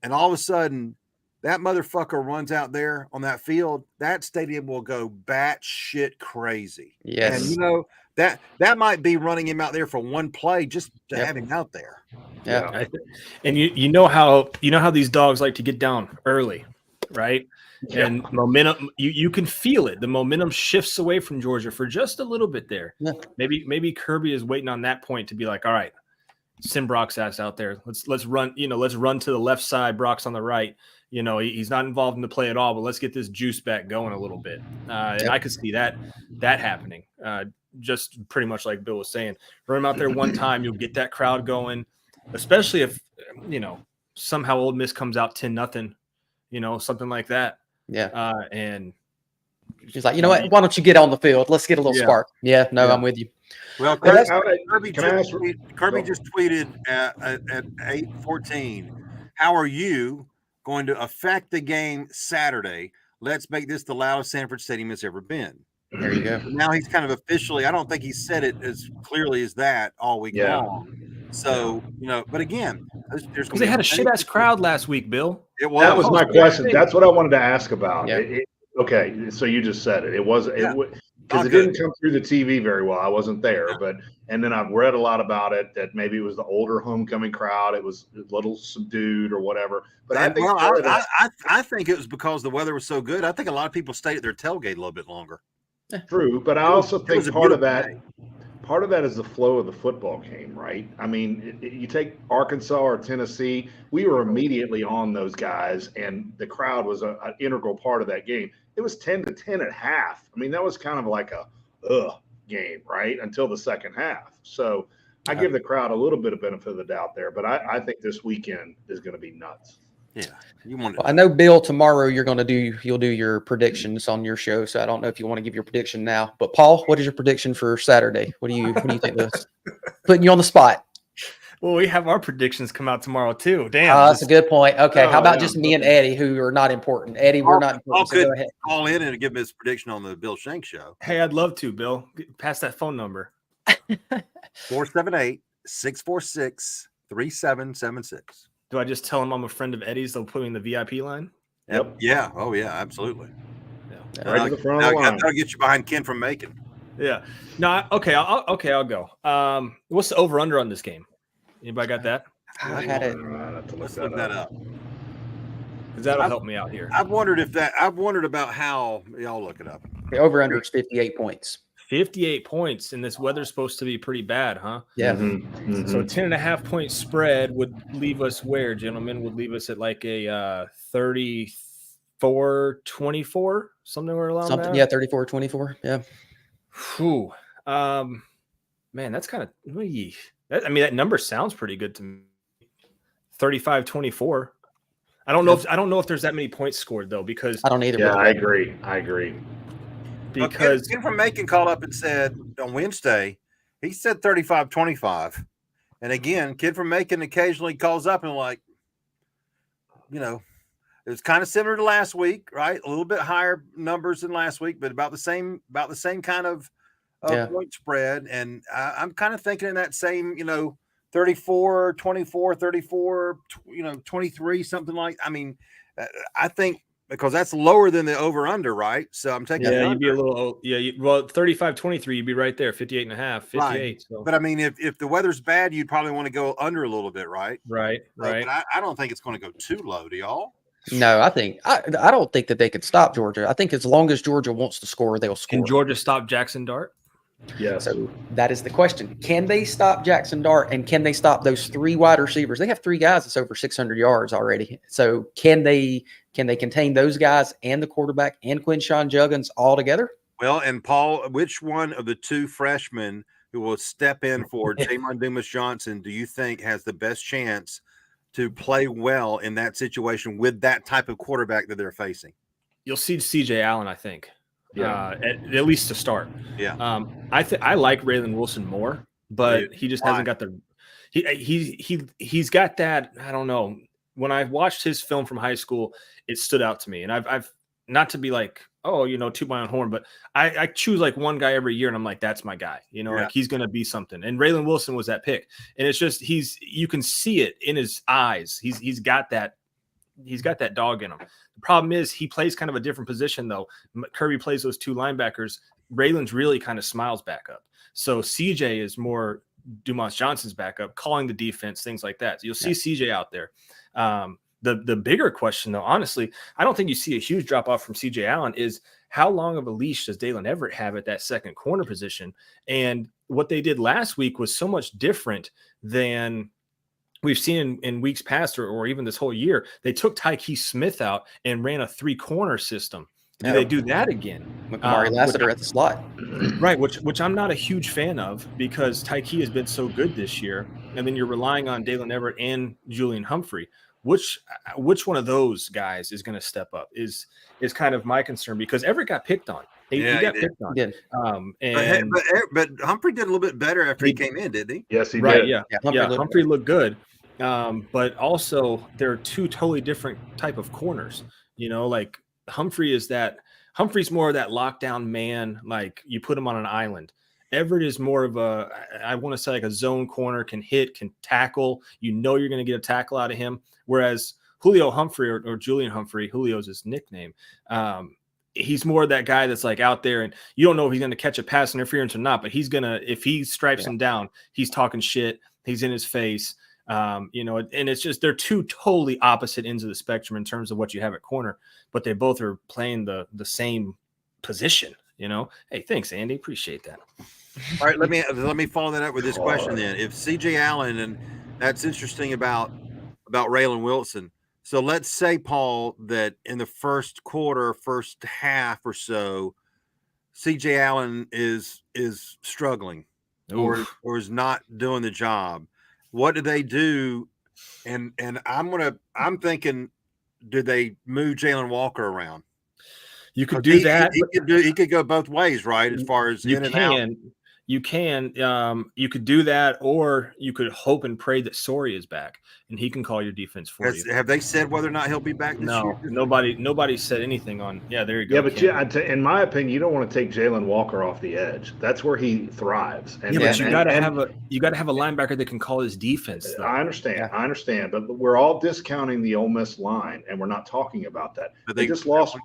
and all of a sudden that motherfucker runs out there on that field, that stadium will go batshit crazy. Yes. And that might be running him out there for one play just to have him out there. Yeah. And you know how these dogs like to get down early, right? Yeah. And momentum, you can feel it. The momentum shifts away from Georgia for just a little bit there. Yeah. Maybe Kirby is waiting on that point to be like, all right, send Brock's ass out there. Let's run, let's run to the left side. Brock's on the right. He's not involved in the play at all, but let's get this juice back going a little bit. And I could see that happening. Just pretty much like Bill was saying, run him out there one time, you'll get that crowd going, especially if, somehow Ole Miss comes out 10-0, something like that. Yeah. And he's like, you know what? Why don't you get on the field? Let's get a little spark. Yeah. No, I'm with you. Well, Kirby just tweeted at 8:14. How are you going to affect the game Saturday? Let's make this the loudest Sanford Stadium has ever been. There you go. Now he's kind of officially, I don't think he said it as clearly as that all week long. So, but again, there's they had a shit ass crowd last week, Bill. That was my question. That's what I wanted to ask about. Yeah. Okay, so you just said it. It wasn't because it didn't come through the TV very well. I wasn't there, and then I've read a lot about it that maybe it was the older homecoming crowd. It was a little subdued or whatever. But I think it was because the weather was so good. I think a lot of people stayed at their tailgate a little bit longer. True, but I also think part of that is the flow of the football game, right? I mean, you take Arkansas or Tennessee, we were immediately on those guys, and the crowd was an integral part of that game. It was 10-10 at half. I mean, that was kind of like a game, right, until the second half. So I give the crowd a little bit of benefit of the doubt there, but I think this weekend is going to be nuts. Yeah, I know, Bill, tomorrow you'll do your predictions on your show, so I don't know if you want to give your prediction now. But Paul, what is your prediction for Saturday? What do you think? This putting you on the spot. Well, we have our predictions come out tomorrow too. Damn, that's a good point. Okay, how about just me and Eddie, who are not important? Eddie, we're not important. So go ahead. Call in and give his prediction on the Bill Shanks show. Hey, I'd love to, Bill. Pass that phone number. 478-646-3776. Do I just tell him I'm a friend of Eddie's? They'll put me in the VIP line? Yep. Yeah. Oh, yeah, absolutely. Yeah. Right to the front of the line. That'll get you behind Ken from Macon. Yeah. No, okay. I'll go. What's the over-under on this game? Anybody got that? I had it. Let's look that up. Because that'll help me out here. I've wondered about how y'all look it up. The over-under is 58 points. 58 points, and this weather's supposed to be pretty bad, huh? Yeah. Mm-hmm. So a 10.5 point spread would leave us where, gentlemen? Would leave us at like a 34-24, somewhere along there? Yeah, 34-24. Yeah. Whew. Man, that's kind of that number sounds pretty good to me. 35-24. I don't know if there's that many points scored though, because I don't either. Yeah, I agree. Because Ken from Macon called up and said on Wednesday, he said 35-25. And again, Kid from Macon occasionally calls up and it was kind of similar to last week, right? A little bit higher numbers than last week, but about the same kind of point spread. And I'm kind of thinking in that same, 34, 24, 34, 23, something like. I mean, I think. Because that's lower than the over-under, right? So I'm taking you'd be a little 35-23, you'd be right there, 58.5, 58. Right. So. But I mean, if the weather's bad, you'd probably want to go under a little bit, right? Right. But I don't think it's going to go too low, do y'all? No, I don't think that they could stop Georgia. I think as long as Georgia wants to score, they'll score. Can Georgia stop Jackson Dart? Yes. So that is the question. Can they stop Jackson Dart, and can they stop those three wide receivers? They have three guys that's over 600 yards already. So can they contain those guys and the quarterback and Quinshon Juggins all together? Well, and Paul, which one of the two freshmen who will step in for Jamon Dumas-Johnson do you think has the best chance to play well in that situation with that type of quarterback that they're facing? You'll see CJ Allen, I think. Yeah, at least to start. Yeah. I like Raylan Wilson more, but he just hasn't got the he's got that. I don't know. When I watched his film from high school, it stood out to me, and I've not to be like, toot my own horn, but I choose like one guy every year, and I'm like, that's my guy. Like he's gonna be something. And Raylan Wilson was that pick, and it's just you can see it in his eyes. He's got that dog in him. The problem is he plays kind of a different position though. Kirby plays those two linebackers. Raylan's really kind of smiles back up. So CJ is more Dumas Johnson's backup, calling the defense, things like that. So you'll see CJ out there. The bigger question though, honestly, I don't think you see a huge drop off from CJ Allen is how long of a leash does Dalen Everett have at that second corner position? And what they did last week was so much different than we've seen in weeks past or even this whole year. They took Tyke Smith out and ran a 3-corner system. Do they do that again? Kamari Lassiter at the slot. Right, which I'm not a huge fan of because Tyke has been so good this year. And then you're relying on Dalen Everett and Julian Humphrey. which one of those guys is going to step up is kind of my concern, because Everett got picked on. He got picked on. But Humphrey did a little bit better after he came in, didn't he? Yes, he did. Yeah. Humphrey looked good. But also they're two totally different type of corners. Like Humphrey's more of that lockdown man. Like you put him on an island. Everett is more of I want to say like a zone corner, can hit, can tackle. You're going to get a tackle out of him. Whereas Julio Humphrey or Julian Humphrey, Julio's his nickname. He's more that guy that's like out there, and you don't know if he's going to catch a pass interference or not, but if he stripes him down, he's talking shit. He's in his face. And it's just, they're two totally opposite ends of the spectrum in terms of what you have at corner, but they both are playing the same position, Hey, thanks, Andy. Appreciate that. All right. Let me follow that up with this question then. If CJ Allen, and that's interesting about Raylan Wilson. So let's say, Paul, that in the first quarter, first half or so, CJ Allen is struggling or is not doing the job. What do they do? And I'm thinking, do they move Jalen Walker around? You could do that. He could go both ways, right? As far as in and out. You could do that, or you could hope and pray that Sori is back and he can call your defense for you. Have they said whether or not he'll be back this year? Nobody said anything on. Yeah, there you go. Yeah, but in my opinion, you don't want to take Jalen Walker off the edge. That's where he thrives. But you got to have a linebacker that can call his defense. Though. I understand, but we're all discounting the Ole Miss line, and we're not talking about that. But they just lost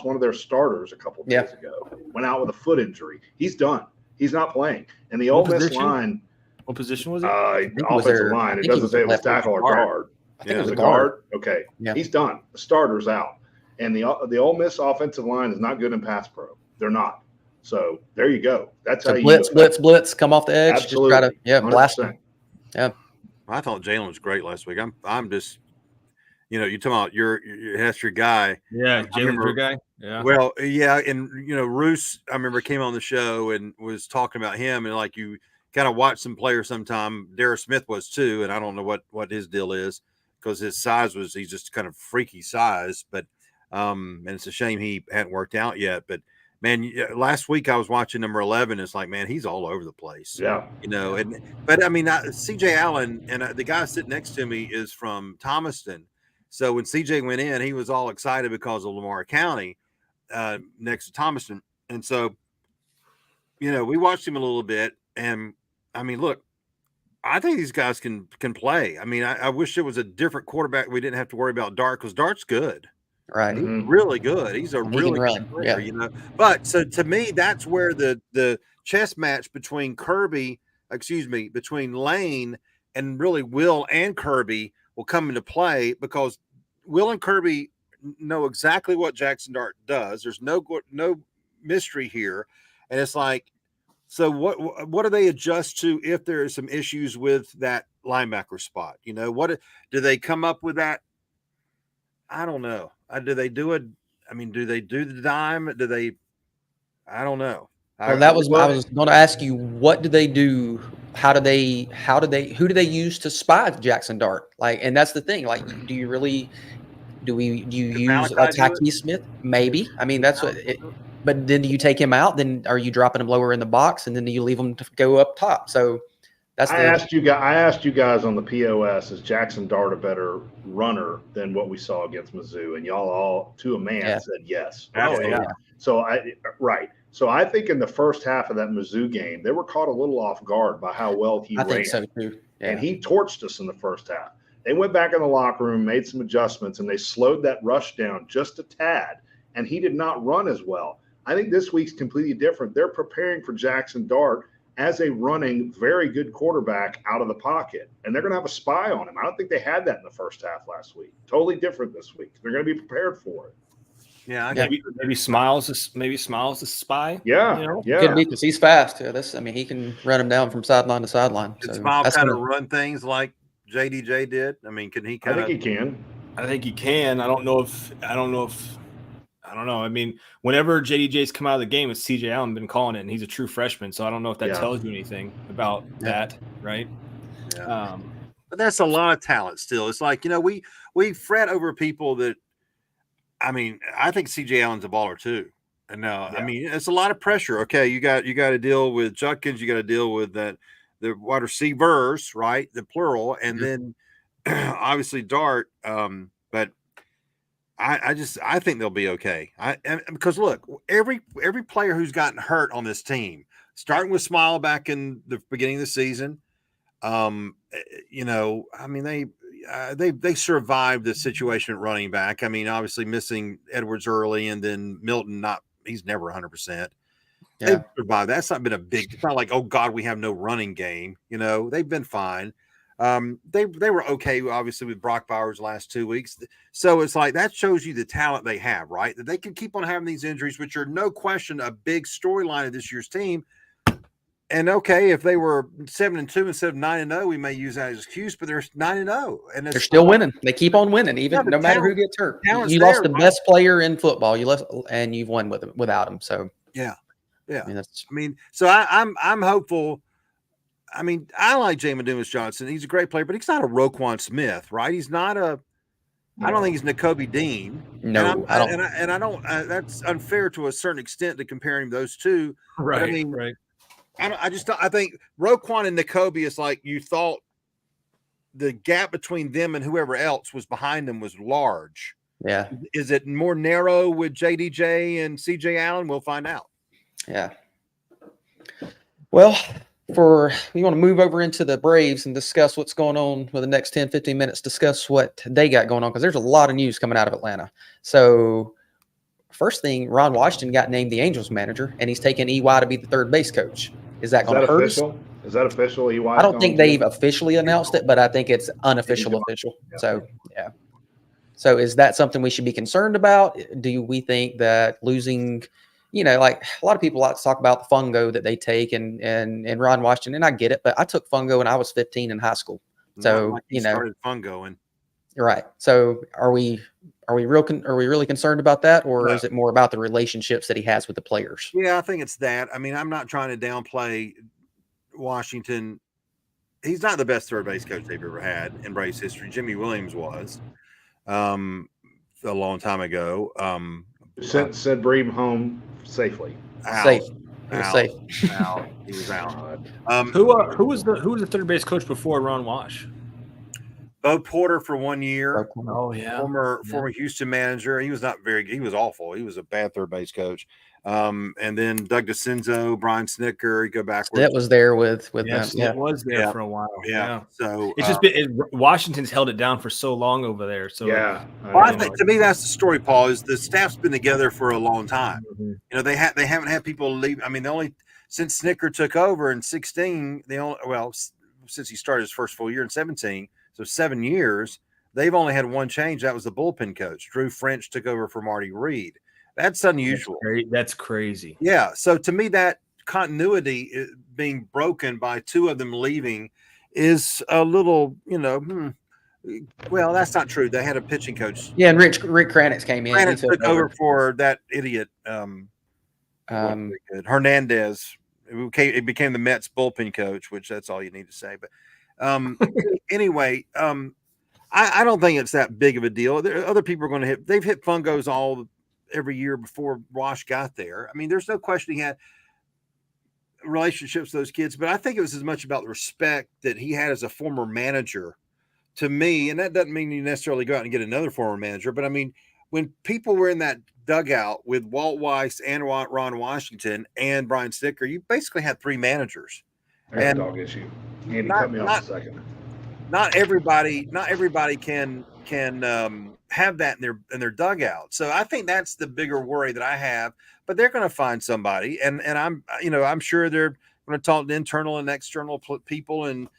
one of their starters a couple of days ago. Went out with a foot injury. He's done. He's not playing. And the Ole Miss line. What position was it? Offensive line. It doesn't say it was tackle or guard. I think it was a guard. Okay. Yeah. He's done. The starter's out. And the Ole Miss offensive line is not good in pass pro. They're not. So there you go. That's how blitz, come off the edge. Absolutely. Just try to blast them. Yeah. I thought Jalen was great last week. I'm just, you're talking about that's your guy. Yeah, Jalen's your guy. Yeah. Well, yeah, and Roos, I remember came on the show and was talking about him, and like you kind of watch some players sometime. Dara Smith was too, and I don't know what his deal is, because his size he's just kind of freaky size, but and it's a shame he hadn't worked out yet. But man, last week I was watching number 11. It's like, man, he's all over the place. Yeah, but I mean, CJ Allen, and the guy sitting next to me is from Thomaston. So when CJ went in, he was all excited because of Lamar County next to Thomaston. And so, we watched him a little bit. And, I mean, look, I think these guys can play. I mean, I wish it was a different quarterback. We didn't have to worry about Dart, because Dart's good. Right. He's really good. He's a really good player, But so to me, that's where the chess match between between Lane and really Will and Kirby will come into play, because Will and Kirby know exactly what Jackson Dart does. There's no mystery here. And it's like, so what do they adjust to if there are some issues with that linebacker spot? What do they come up with that? I don't know. Do they do it? I mean, do they do the dime? I don't know. Well, I was going to ask you, what do they do? Who do they use to spy Jackson Dart? Like, and that's the thing. Like, do you use Taki Smith? Maybe. I mean, that's what. But then do you take him out? Then are you dropping him lower in the box, and then do you leave him to go up top? So that's. I asked you guys on the POS, is Jackson Dart a better runner than what we saw against Mizzou? And y'all all to a man said yes. Okay. Yeah. So So I think in the first half of that Mizzou game, they were caught a little off guard by how well he ran. I think so too. Yeah. And he torched us in the first half. They went back in the locker room, made some adjustments, and they slowed that rush down just a tad. And he did not run as well. I think this week's completely different. They're preparing for Jackson Dart as a running, very good quarterback out of the pocket. And they're going to have a spy on him. I don't think they had that in the first half last week. Totally different this week. They're going to be prepared for it. Yeah, maybe Smiles the spy. Yeah, could be, because he's fast. Yeah, he can run him down from sideline to sideline. Can Smiles kind of run things like JDJ did? I mean, can he? I think he can. I think he can. I don't know. I mean, whenever JDJ's come out of the game, it's CJ Allen been calling it, and he's a true freshman. So I don't know if that tells you anything about that, right? Yeah. But that's a lot of talent still. It's like, we fret over people that, I mean, I think CJ Allen's a baller too. And now, I mean, it's a lot of pressure. Okay, you got to deal with Judkins, you got to deal with the wide receivers, right? The plural, and then obviously Dart. But I think they'll be okay. Because look, every player who's gotten hurt on this team, starting with Smile back in the beginning of the season, I mean, they survived the situation at running back. I mean, obviously missing Edwards early, and then Milton he's never 100%. Yeah. They've survived. That's not been it's not like, oh God, we have no running game. They've been fine. They were okay, obviously, with Brock Bowers last 2 weeks. So it's like, that shows you the talent they have, right? That they can keep on having these injuries, which are no question a big storyline of this year's team. And okay, if they were 7-2 instead of 9-0, we may use that as an excuse, but they're 9-0, and they're still winning. They keep on winning, even no matter who gets hurt. You lost the best player in football. You left, and you've won without him. So yeah. I mean, So I'm hopeful. I mean, I like Jamin Dumas-Johnson. He's a great player, but he's not a Roquan Smith, right? He's not a. I don't think he's Nakobe Dean. No, I don't. And I don't. That's unfair to a certain extent to comparing those two. Right. But I mean, right. I think Roquan and Nakobe is like, you thought the gap between them and whoever else was behind them was large. Yeah. Is it more narrow with JDJ and CJ Allen? We'll find out. Yeah. Well, we want to move over into the Braves and discuss what's going on for the next 10, 15 minutes, discuss what they got going on, because there's a lot of news coming out of Atlanta. So first thing, Ron Washington got named the Angels manager, and he's taking EY to be the third base coach. Is that going to hurt us? Is that official? EY? I don't think they've officially announced it, but I think it's unofficial official. Yeah. So, yeah. So is that something we should be concerned about? Do we think that losing, like a lot of people like to talk about the fungo that they take and Ron Washington, and I get it, but I took fungo when I was 15 in high school. So, started fungoing. Right. So are we really concerned about that, or is it more about the relationships that he has with the players? Yeah, I think it's that. I mean, I'm not trying to downplay Washington. He's not the best third base coach they've ever had in Braves history. Jimmy Williams was a long time ago. Sent Bream home safely. Safe. He was safe. He was out. Who was the third base coach before Ron Wash? Bo Porter for 1 year. Oh yeah, former Houston manager. He was not very good. He was awful. He was a bad third base coach. And then Doug DeCenzo, Brian Snicker. You go backwards. That was there with them. Yeah, it was there for a while. Yeah. So it's just Washington's held it down for so long over there. So I think to me that's the story, Paul. Is the staff's been together for a long time. Mm-hmm. They haven't had people leave. I mean, since Snicker took over in 2016, since he started his first full year in 2017. So 7 years, they've only had one change. That was the bullpen coach. Drew French took over for Marty Reed. That's unusual. That's crazy. Yeah. So to me, that continuity being broken by two of them leaving is a little, well, that's not true. They had a pitching coach. Yeah, and Rick Kranitz came in. Kranitz took over for that idiot Hernandez. It became the Mets bullpen coach, which that's all you need to say. But anyway, I don't think it's that big of a deal. Other people are going to they've hit fungos every year before Wash got there. I mean, there's no question he had relationships with those kids, but I think it was as much about the respect that he had as a former manager to me. And that doesn't mean you necessarily go out and get another former manager, but I mean, when people were in that dugout with Walt Weiss and Ron Washington and Brian Snicker, you basically had three managers. I got a dog issue. Andy, cut me off a second. Not everybody can have that in their dugout. So I think that's the bigger worry that I have. But they're going to find somebody, and I'm sure they're going to talk to internal and external people, and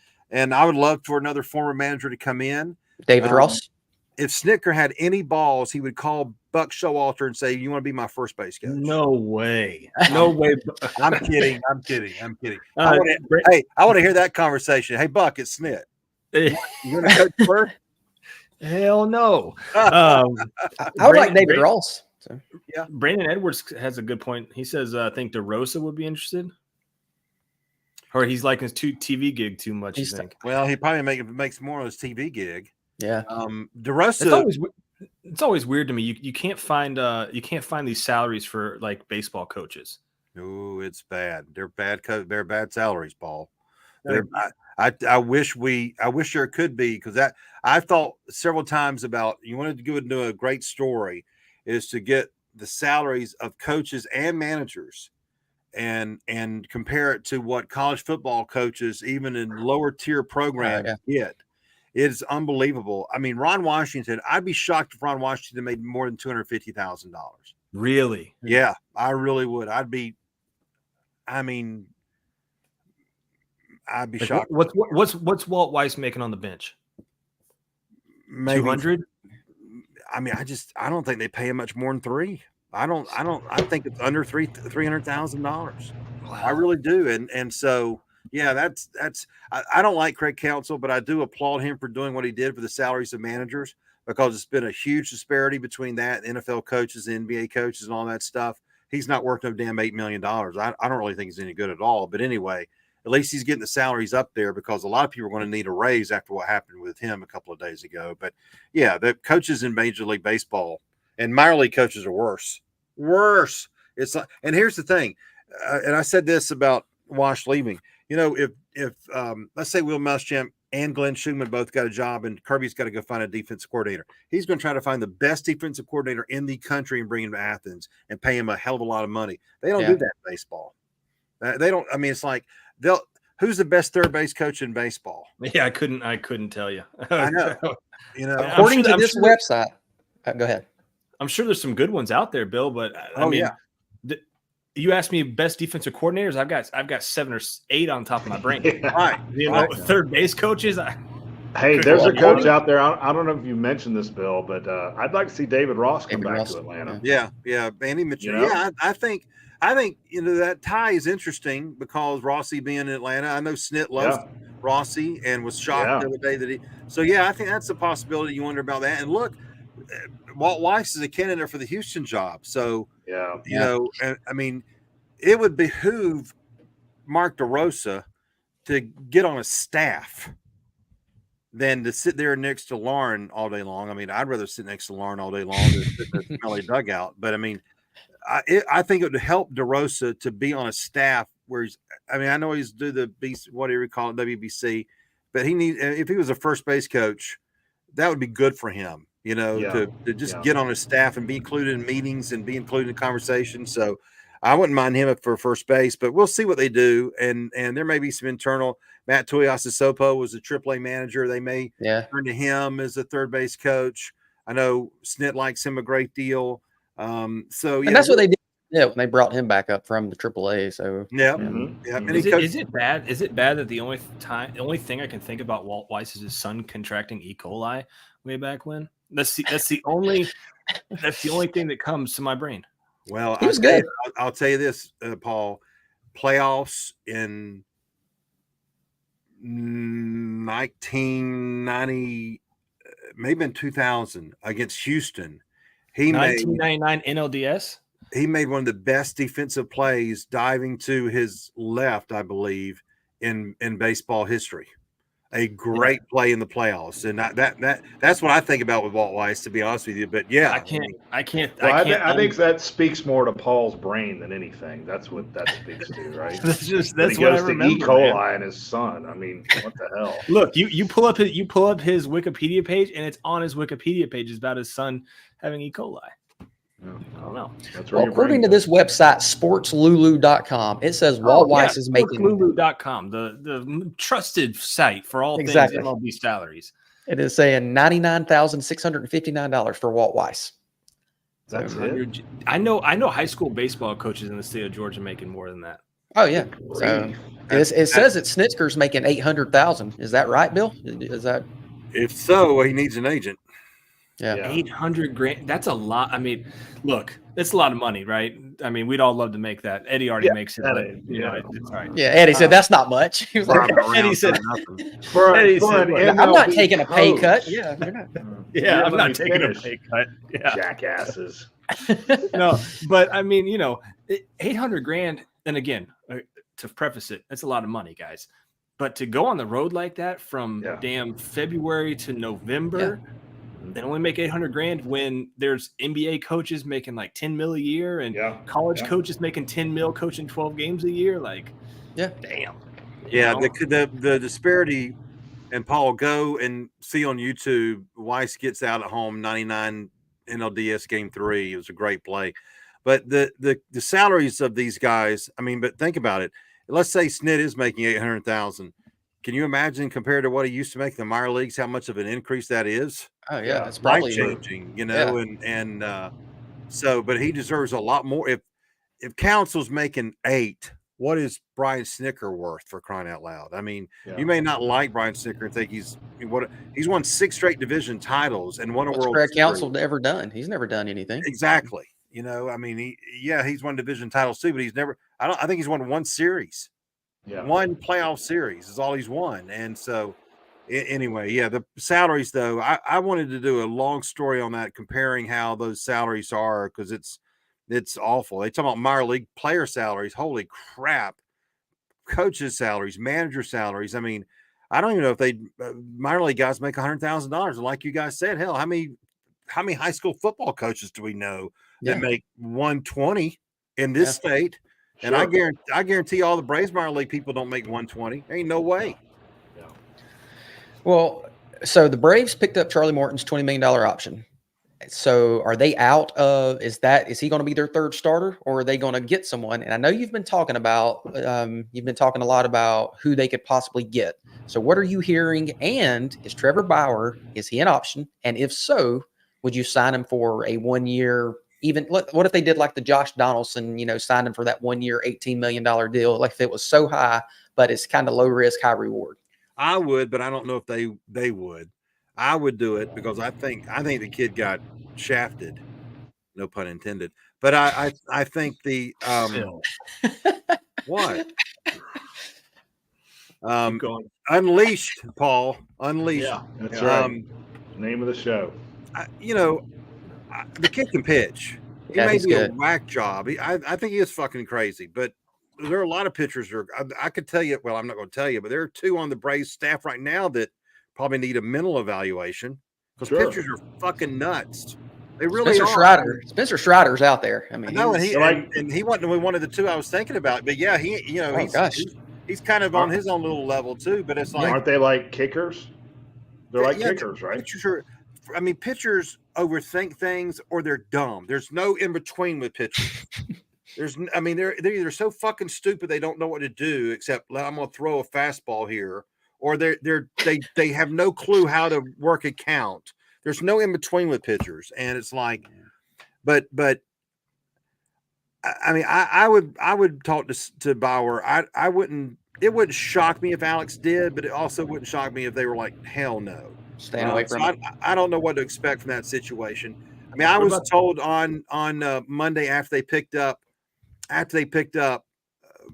I would love for another former manager to come in. David Ross. If Snicker had any balls, he would call Buck Showalter and say, "You want to be my first base coach?" No way. No way. I'm kidding. I want to hear that conversation. Hey, Buck, it's Snit. You want to coach first? Hell no. I would like David Ross. So. Yeah. Brandon Edwards has a good point. He says, I think DeRosa would be interested. Or he's liking his TV gig too much, you think? Well, he probably makes more on his TV gig. Yeah. DeRosa. It's always weird to me. You can't find these salaries for like baseball coaches. Oh, it's bad. They're bad. They're bad salaries, Paul. I wish there could be, because I've thought several times about, you wanted to go into a great story is to get the salaries of coaches and managers and compare it to what college football coaches, even in lower tier programs, get. It's unbelievable. I mean, Ron Washington, I'd be shocked if Ron Washington made more than $250,000. Really? Yeah, I really would. I'd be shocked. What's Walt Weiss making on the bench? Maybe 200? I mean, I don't think they pay him much more than $3. I think it's under $300,000. Wow. I really do. And so, yeah, I don't like Craig Counsell, but I do applaud him for doing what he did for the salaries of managers, because it's been a huge disparity between that NFL coaches, NBA coaches, and all that stuff. He's not worth no damn $8 million. I don't really think he's any good at all. But anyway, at least he's getting the salaries up there, because a lot of people are going to need a raise after what happened with him a couple of days ago. But yeah, the coaches in Major League Baseball and minor league coaches are worse. It's like, and here's the thing, and I said this about Wash leaving. You know, if let's say Will Muschamp and Glenn Schumann both got a job, and Kirby's got to go find a defensive coordinator, he's going to try to find the best defensive coordinator in the country and bring him to Athens and pay him a hell of a lot of money. They don't do that in baseball. They don't. I mean, it's like who's the best third base coach in baseball? Yeah, I couldn't tell you. I know. You know, according to this website, go ahead. I'm sure there's some good ones out there, Bill. But I mean, you asked me best defensive coordinators. I've got 7 or 8 on top of my brain. Right. You know, third base coaches. Hey, there's a coach out there. I don't know if you mentioned this, Bill, but I'd like to see David Ross come back to Atlanta. Yeah, Andy Mitchell. You know? Yeah, I think that tie is interesting, because Rossi being in Atlanta, I know Snit loves Rossi and was shocked the other day that he. So I think that's a possibility. You wonder about that. And look, Walt Weiss is a candidate for the Houston job. So you know, I mean, it would behoove Mark DeRosa to get on a staff than to sit there next to Lauren all day long. I mean, I'd rather sit next to Lauren all day long than sit in the smelly dugout. But I mean, I think it would help DeRosa to be on a staff where he's. I mean, I know he's do the whatever you call it, WBC, but if he was a first base coach, that would be good for him. You know, to just get on his staff and be included in meetings and be included in conversations. So I wouldn't mind him for first base, but we'll see what they do. And there may be some internal. Matt Tuiasosopo was a AAA manager. They may turn to him as a third base coach. I know Snit likes him a great deal. And that's what they did. Yeah, when they brought him back up from the AAA. So Is it bad? Is it bad that the only thing I can think about Walt Weiss is his son contracting E. coli way back when? That's the only thing that comes to my brain. Well, he was good. I'll tell you this, Paul. Playoffs in 1990, maybe in 2000 against Houston. 1999 NLDS. He made one of the best defensive plays diving to his left, I believe, in baseball history. A great play in the playoffs, and that's what I think about with Walt Weiss, to be honest with you. But I think that speaks more to Paul's brain than anything. That's what that speaks to, right? that's he what goes I remember. E. coli and his son. I mean, what the hell? Look, you pull up his Wikipedia page, and it's on his Wikipedia page is about his son having E. coli. I don't know. According to this website, sportslulu.com, it says Walt Weiss is making sportslulu.com, the trusted site for all things MLB salaries. It is saying $99,659 for Walt Weiss. That's it. I know high school baseball coaches in the state of Georgia making more than that. Oh yeah. So it says that Snitzker's making $800,000. Is that right, Bill? Is that? If so, he needs an agent. Yeah. $800,000. That's a lot. I mean, look, it's a lot of money, right? I mean, we'd all love to make that. Eddie already makes it. It's all right. Yeah, Eddie said that's not much. He was like, Eddie said, I'm not taking a pay cut. Yeah, you're not. Yeah, I'm not taking a pay cut. Yeah. Jackasses. No, but I mean, $800,000. And again, to preface it, that's a lot of money, guys. But to go on the road like that from damn February to November, they only make $800,000 when there's NBA coaches making like $10 million a year and college coaches making $10 million coaching 12 games a year. Like, damn. The disparity. And Paul, go and see on YouTube. Weiss gets out at home 99 NLDS game 3. It was a great play. But the salaries of these guys, I mean, but think about it. Let's say Snit is making $800,000. Can you imagine compared to what he used to make in the minor leagues, how much of an increase that is? Oh yeah, it's probably life-changing, you know, and so, but he deserves a lot more. If Council's making 8, what is Brian Snicker worth, for crying out loud? I mean, you may not like Brian Snicker and think he's won 6 straight division titles and won a World Series. Council ever done? He's never done anything. Exactly. You know, I mean, he's won division titles too, but he's never. I think he's won 1 series. One playoff series is all he's won. And so, anyway, the salaries though. I wanted to do a long story on that, comparing how those salaries are, because it's awful. They talk about minor league player salaries. Holy crap. Coaches' salaries, manager salaries. I mean, I don't even know if minor league guys make $100,000. And like you guys said, hell, how many high school football coaches do we know that make 120 in this state? And I guarantee all the Braves minor league people don't make 120. There ain't no way. Well, so the Braves picked up Charlie Morton's $20 million option. So are they out of, is he going to be their third starter, or are they going to get someone? And I know you've been talking a lot about who they could possibly get. So what are you hearing? And is Trevor Bauer, is he an option? And if so, would you sign him for a 1 year, even what if they did like the Josh Donaldson, signed him for that 1 year, $18 million deal? Like if it was so high, but it's kind of low risk, high reward. I would, but I don't know if they would. I would do it because I think the kid got shafted, no pun intended. But I think the what Unleashed, Paul, Unleashed. Yeah, that's right. Name of the show. The kid can pitch. He may be a whack job. I think he is fucking crazy, but there are a lot of pitchers. I could tell you. Well, I'm not going to tell you, but there are 2 on the Braves staff right now that probably need a mental evaluation, because pitchers are fucking nuts. They really are. Spencer Strider's out there. I mean, no, and he wasn't one of the 2 I was thinking about. But yeah, he's kind of on his own little level too. But it's like, aren't they like kickers? They're like kickers, right? Pitchers overthink things, or they're dumb. There's no in between with pitchers. They're either so fucking stupid they don't know what to do, except I'm gonna throw a fastball here, or they have no clue how to work a count. There's no in between with pitchers, and it's like, but I would talk to Bauer. I wouldn't. It wouldn't shock me if Alex did, but it also wouldn't shock me if they were like, hell no. Staying away from it. I don't know what to expect from that situation. I mean, I was told on Monday after they picked up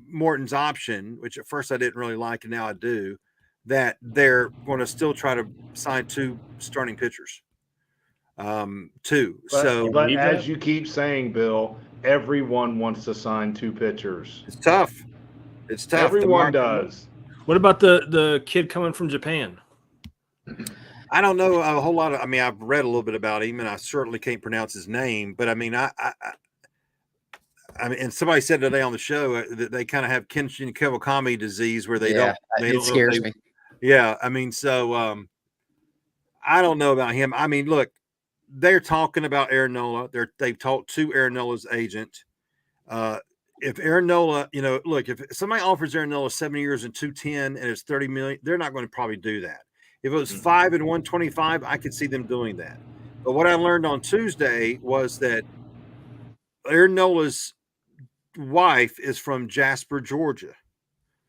Morton's option, which at first I didn't really like, and now I do, that they're going to still try to sign 2 starting pitchers. 2. But as you keep saying, Bill, everyone wants to sign 2 pitchers. It's tough. Everyone does. What about the kid coming from Japan? I don't know a whole lot of. I mean, I've read a little bit about him, and I certainly can't pronounce his name. But I mean, I mean, and somebody said today on the show that they kind of have Kenshin Kawakami disease, where they don't. It scares me. Yeah, I mean, so I don't know about him. I mean, look, they're talking about Aaron Nola. They've talked to Aaron Nola's agent. If Aaron Nola, look, if somebody offers Aaron Nola 7 years and $210 and it's $30 million, they're not going to probably do that. If it was 5 and 125, I could see them doing that. But what I learned on Tuesday was that Aaron Nola's wife is from Jasper, Georgia.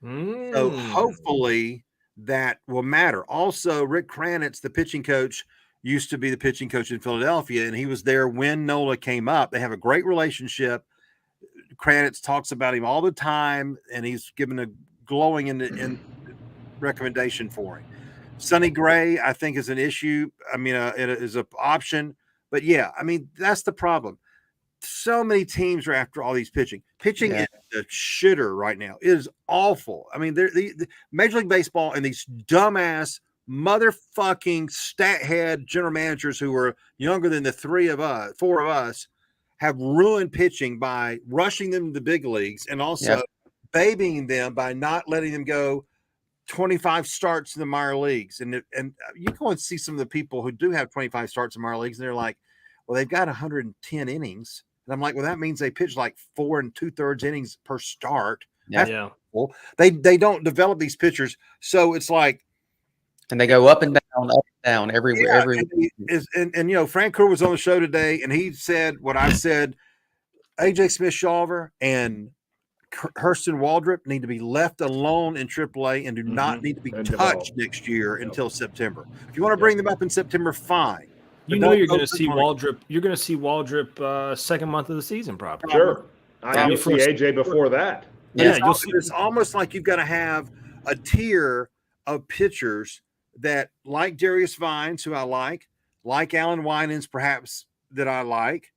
So hopefully that will matter. Also, Rick Kranitz, the pitching coach, used to be the pitching coach in Philadelphia, and he was there when Nola came up. They have a great relationship. Kranitz talks about him all the time, and he's given a glowing in recommendation for him. Sonny Gray, I think, is an issue. I mean, it is an option. But, yeah, I mean, that's the problem. so many teams are after all these pitching. Pitching Yeah. is the shitter right now. It is awful. I mean, the Major League Baseball and these dumbass motherfucking stat head general managers who are younger than the four of us, have ruined pitching by rushing them to the big leagues and also babying them by not letting them go 25 starts in the minor leagues. And you go and see some of the people who do have 25 starts in minor leagues, and they're like, well, they've got 110 innings. And I'm like, well, that means they pitch like 4 2/3 innings per start. Yeah. Cool. They don't develop these pitchers. So it's like, and they go up and down every and you know, Frank Kerr was on the show today, and he said what I said. AJ Smith-Shawver and Hurston Waldrop need to be left alone in AAA and do not need to be touched next year until September. If you want to bring them up in September, fine. You know you're going to see Waldrop. You're going to see Waldrop second month of the season, probably. Sure. You'll see AJ before that. Yeah, it's almost like you've got to have a tier of pitchers that, like Darius Vines, who I like Alan Winans, perhaps, that I like.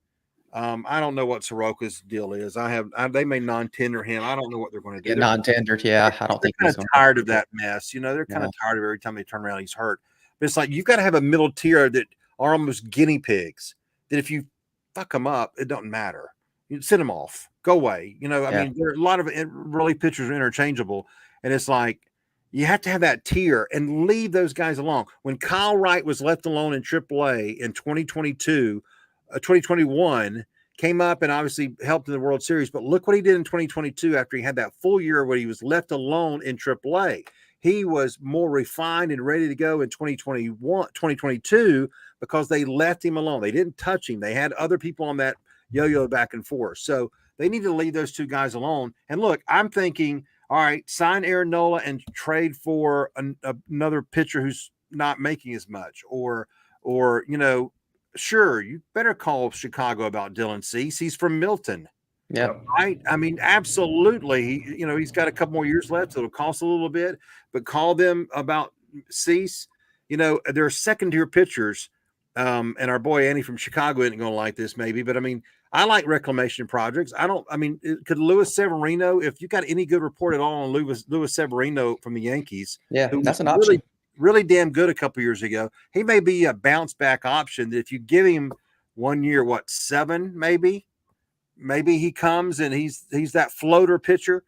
I don't know what Soroka's deal is. They may non-tender him. I don't know what they're going to do. Non-tendered, yeah. I don't think they're kind of tired of that mess. You know, they're kind of tired of every time they turn around, he's hurt. But it's like you've got to have a middle tier that are almost guinea pigs. That if you fuck them up, it doesn't matter. You send them off, go away. You know, I mean, there are a lot of really pitchers are interchangeable, and it's like you have to have that tier and leave those guys alone. When Kyle Wright was left alone in AAA in 2021, came up and obviously helped in the World Series. But look what he did in 2022 after he had that full year where he was left alone in AAA. He was more refined and ready to go in 2022 because they left him alone. They didn't touch him. They had other people on that yo-yo back and forth. So they need to leave those two guys alone. And look, I'm thinking, all right, sign Aaron Nola and trade for another pitcher who's not making as much, or you know, sure, you better call Chicago about Dylan Cease. He's from Milton. Yeah. Right. I mean, absolutely. He's got a couple more years left. So it'll cost a little bit, but call them about Cease. You know, they're second-tier pitchers. And our boy Andy from Chicago isn't going to like this, maybe, but I mean, I like reclamation projects. Could Luis Severino, if you got any good report at all on Luis Severino from the Yankees, that's an option. Really damn good a couple years ago. He may be a bounce back option that if you give him 1 year, 7, maybe he comes and he's that floater pitcher.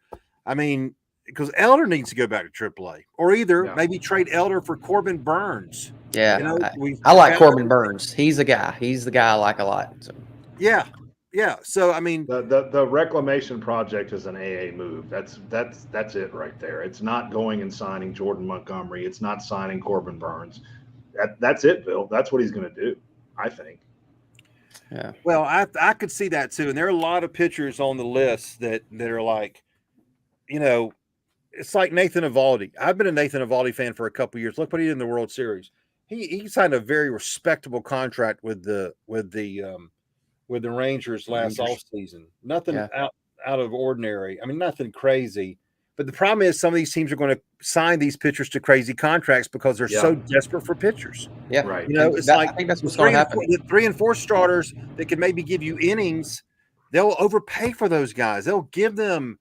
I mean, because Elder needs to go back to AAA, or either maybe trade Elder for Corbin Burns. Yeah, you know, I like Corbin Burns. He's the guy. He's the guy I like a lot. So. Yeah. So I mean, the reclamation project is an AA move. That's it right there. It's not going and signing Jordan Montgomery. It's not signing Corbin Burns. That's it, Bill. That's what he's going to do, I think. Yeah. Well, I could see that too. And there are a lot of pitchers on the list that are like, you know, it's like Nathan Eovaldi. I've been a Nathan Eovaldi fan for a couple of years. Look what he did in the World Series. He signed a very respectable contract with the Rangers last offseason. Nothing out of ordinary. I mean, nothing crazy. But the problem is some of these teams are going to sign these pitchers to crazy contracts because they're so desperate for pitchers. Yeah, right. You know, it's I think that's what's going to happen. 3 and 4 starters that can maybe give you innings. They'll overpay for those guys. They'll give them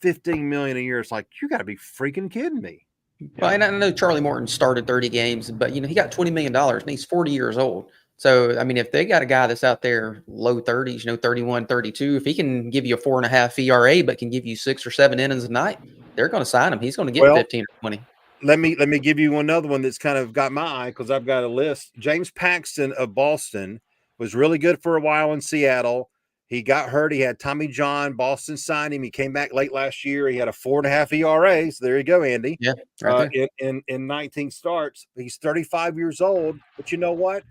$15 million a year. It's like, you got to be freaking kidding me. Well, and I know Charlie Morton started 30 games, but he got $20 million and he's 40 years old. So, I mean, if they got a guy that's out there low 30s, 31, 32, if he can give you a 4.5 ERA, but can give you 6 or 7 innings a night, they're going to sign him. He's going to get 15 or 20. Let me give you another one that's kind of got my eye because I've got a list. James Paxton of Boston was really good for a while in Seattle. He got hurt. He had Tommy John. Boston signed him. He came back late last year. He had a 4.5 ERA. So there you go, Andy. Yeah, right in 19 starts. He's 35 years old. But you know what?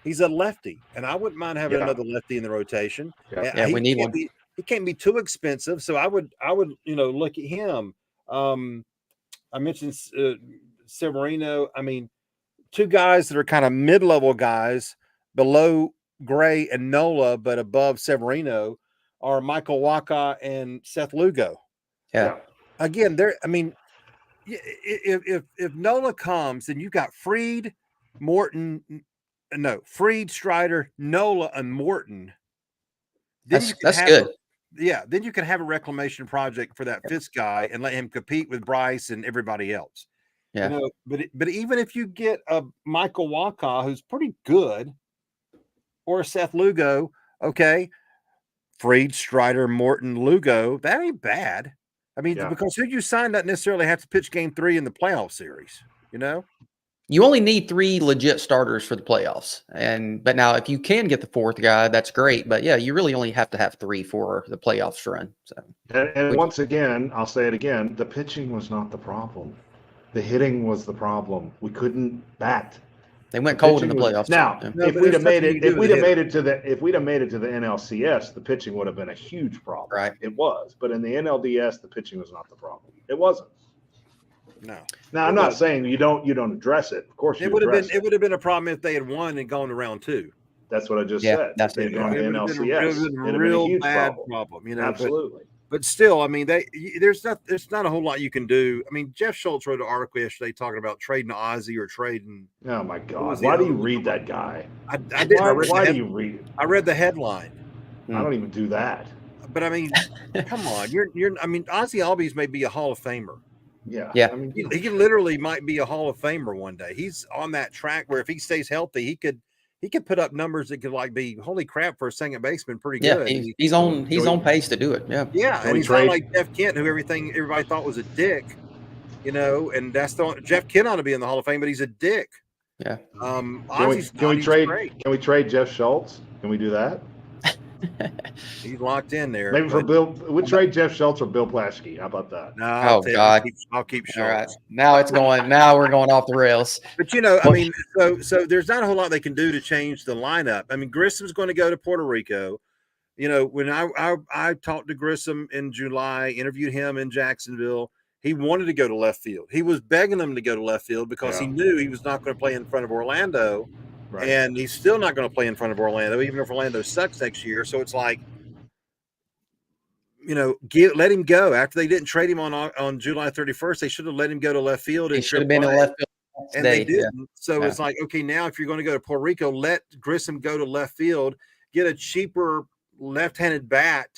He's a lefty, and I wouldn't mind having another lefty in the rotation. Yeah, we need one. He can't be too expensive, so I would look at him. I mentioned Severino. I mean, two guys that are kind of mid-level guys below Gray and Nola, but above Severino, are Michael Wacha and Seth Lugo. Yeah. Again, if Nola comes, then you got Fried, Strider, Nola, and Morton. then That's good. Then you can have a reclamation project for that fifth guy and let him compete with Bryce and everybody else. Yeah. You know, but even if you get a Michael Waka who's pretty good, or a Seth Lugo, okay, Freed, Strider, Morton, Lugo, that ain't bad. I mean, because who you sign doesn't necessarily have to pitch game 3 in the playoff series, you know? You only need 3 legit starters for the playoffs. But now if you can get the 4th guy, that's great. But yeah, you really only have to have 3 for the playoffs run. So and once again, I'll say it again, the pitching was not the problem. The hitting was the problem. We couldn't bat. They went cold in the playoffs. Now, if we'd have made it to the NLCS, the pitching would have been a huge problem. Right. It was, but in the NLDS, the pitching was not the problem. It wasn't. No. Now, I'm not saying you don't address it. Of course, it would have been a problem if they had won and gone to round 2. That's what I just said. That's it. It Gone to NLCS. It would have been a real bad problem, you know. Absolutely. But still, I mean, there's not a whole lot you can do. I mean, Jeff Schultz wrote an article yesterday talking about trading Ozzie or trading. Oh my God! Why do you read that guy? I did. Why do you read it? I read the headline. I don't even do that. But I mean, come on, I mean, Ozzie Albies may be a Hall of Famer. Yeah. I mean, he literally might be a Hall of Famer one day. He's on that track where if he stays healthy, he could put up numbers that could like be holy crap for a second baseman, pretty good. He's on pace to do it. Yeah, and he's not like Jeff Kent, who everybody thought was a dick, you know. And that's Jeff Kent ought to be in the Hall of Fame, but he's a dick. Yeah. Can we trade Jeff Schultz? Can we do that? He's locked in there. Maybe for Bill, we'll trade Jeff Schultz or Bill Plaschke. How about that? No, God, I'll keep Schultz. All right, now we're going off the rails. But you know, I mean, so there's not a whole lot they can do to change the lineup. I mean, Grissom's going to go to Puerto Rico. You know, when I talked to Grissom in July, interviewed him in Jacksonville, he wanted to go to left field. He was begging them to go to left field because he knew he was not going to play in front of Orlando. Right. And he's still not going to play in front of Orlando, even if Orlando sucks next year. So it's like, you know, let him go. After they didn't trade him on July 31st, they should have let him go to left field. He should have been in left field. And they didn't. Yeah. So it's like, okay, now if you're going to go to Puerto Rico, let Grissom go to left field, get a cheaper left-handed bat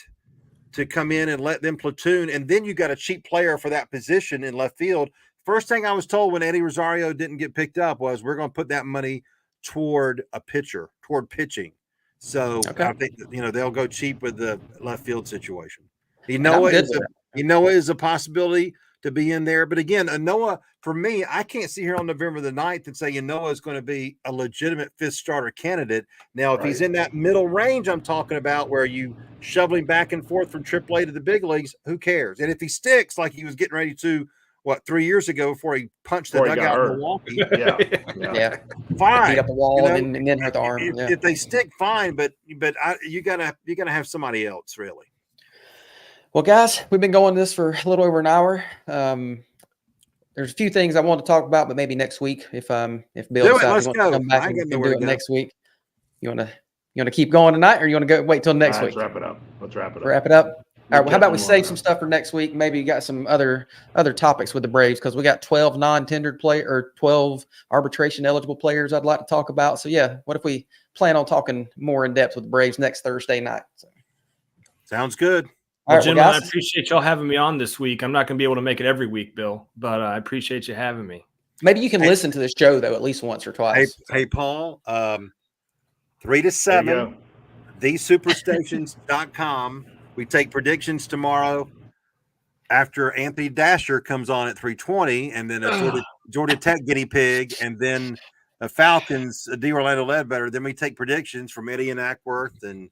to come in and let them platoon. And then you got a cheap player for that position in left field. First thing I was told when Eddie Rosario didn't get picked up was we're going to put that money toward pitching. So I think, you know, they'll go cheap with the left field situation. Noah is a possibility to be in there. But again, Noah, for me, I can't sit here on November the 9th and say Noah is going to be a legitimate 5th starter candidate. Now, if he's in that middle range I'm talking about where you shovel him back and forth from AAA to the big leagues, who cares? And if he sticks like he was getting ready to, 3 years ago before he punched the dugout in Milwaukee. Yeah. Fine. Beat up a wall and then hurt the arm. If they stick, fine, but you gotta have somebody else, really. Well, guys, we've been going this for a little over an hour. There's a few things I want to talk about, but maybe next week if Bill decides to come back and do it next week. You want to keep going tonight, or you want to wait till next week? Let's wrap it up. Wrap it up. All right. Well, how about we save some stuff for next week? Maybe you got some other topics with the Braves because we got 12 non-tendered 12 arbitration eligible players I'd like to talk about. So yeah, what if we plan on talking more in depth with the Braves next Thursday night? So. Sounds good. Well, gentlemen, I appreciate y'all having me on this week. I'm not going to be able to make it every week, Bill, but I appreciate you having me. Maybe you can listen to this show though at least once or twice. Hey Paul, 3 to 7, thesuperstations.com. We take predictions tomorrow after Anthony Dasher comes on at 3:20, and then a Georgia Tech guinea pig, and then the Falcons, D. Orlando Ledbetter. Then we take predictions from Eddie and Ackworth and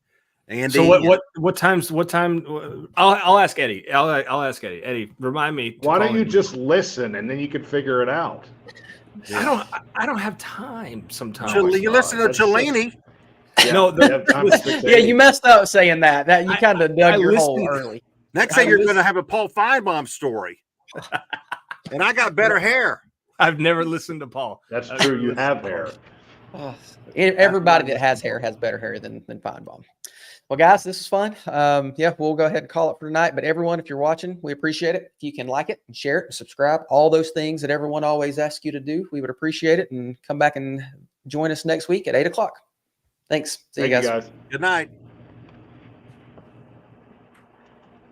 Andy. So what time? I'll ask Eddie. I'll ask Eddie. Eddie, remind me. Why don't you just listen and then you can figure it out? Yeah. I don't have time sometimes. You listen to Cellini. Yeah, you messed up saying that. That you kind of dug your hole early. Next thing you're going to have a Paul Feinbaum story, and I got better hair. I've never listened to Paul. That's true. You have hair. Everybody that has hair has better hair than Feinbaum. Well, guys, this is fun. We'll go ahead and call it for tonight. But everyone, if you're watching, we appreciate it. If you can like it and share it and subscribe, all those things that everyone always asks you to do, we would appreciate it. And come back and join us next week at 8:00. Thanks. See you guys. Good night.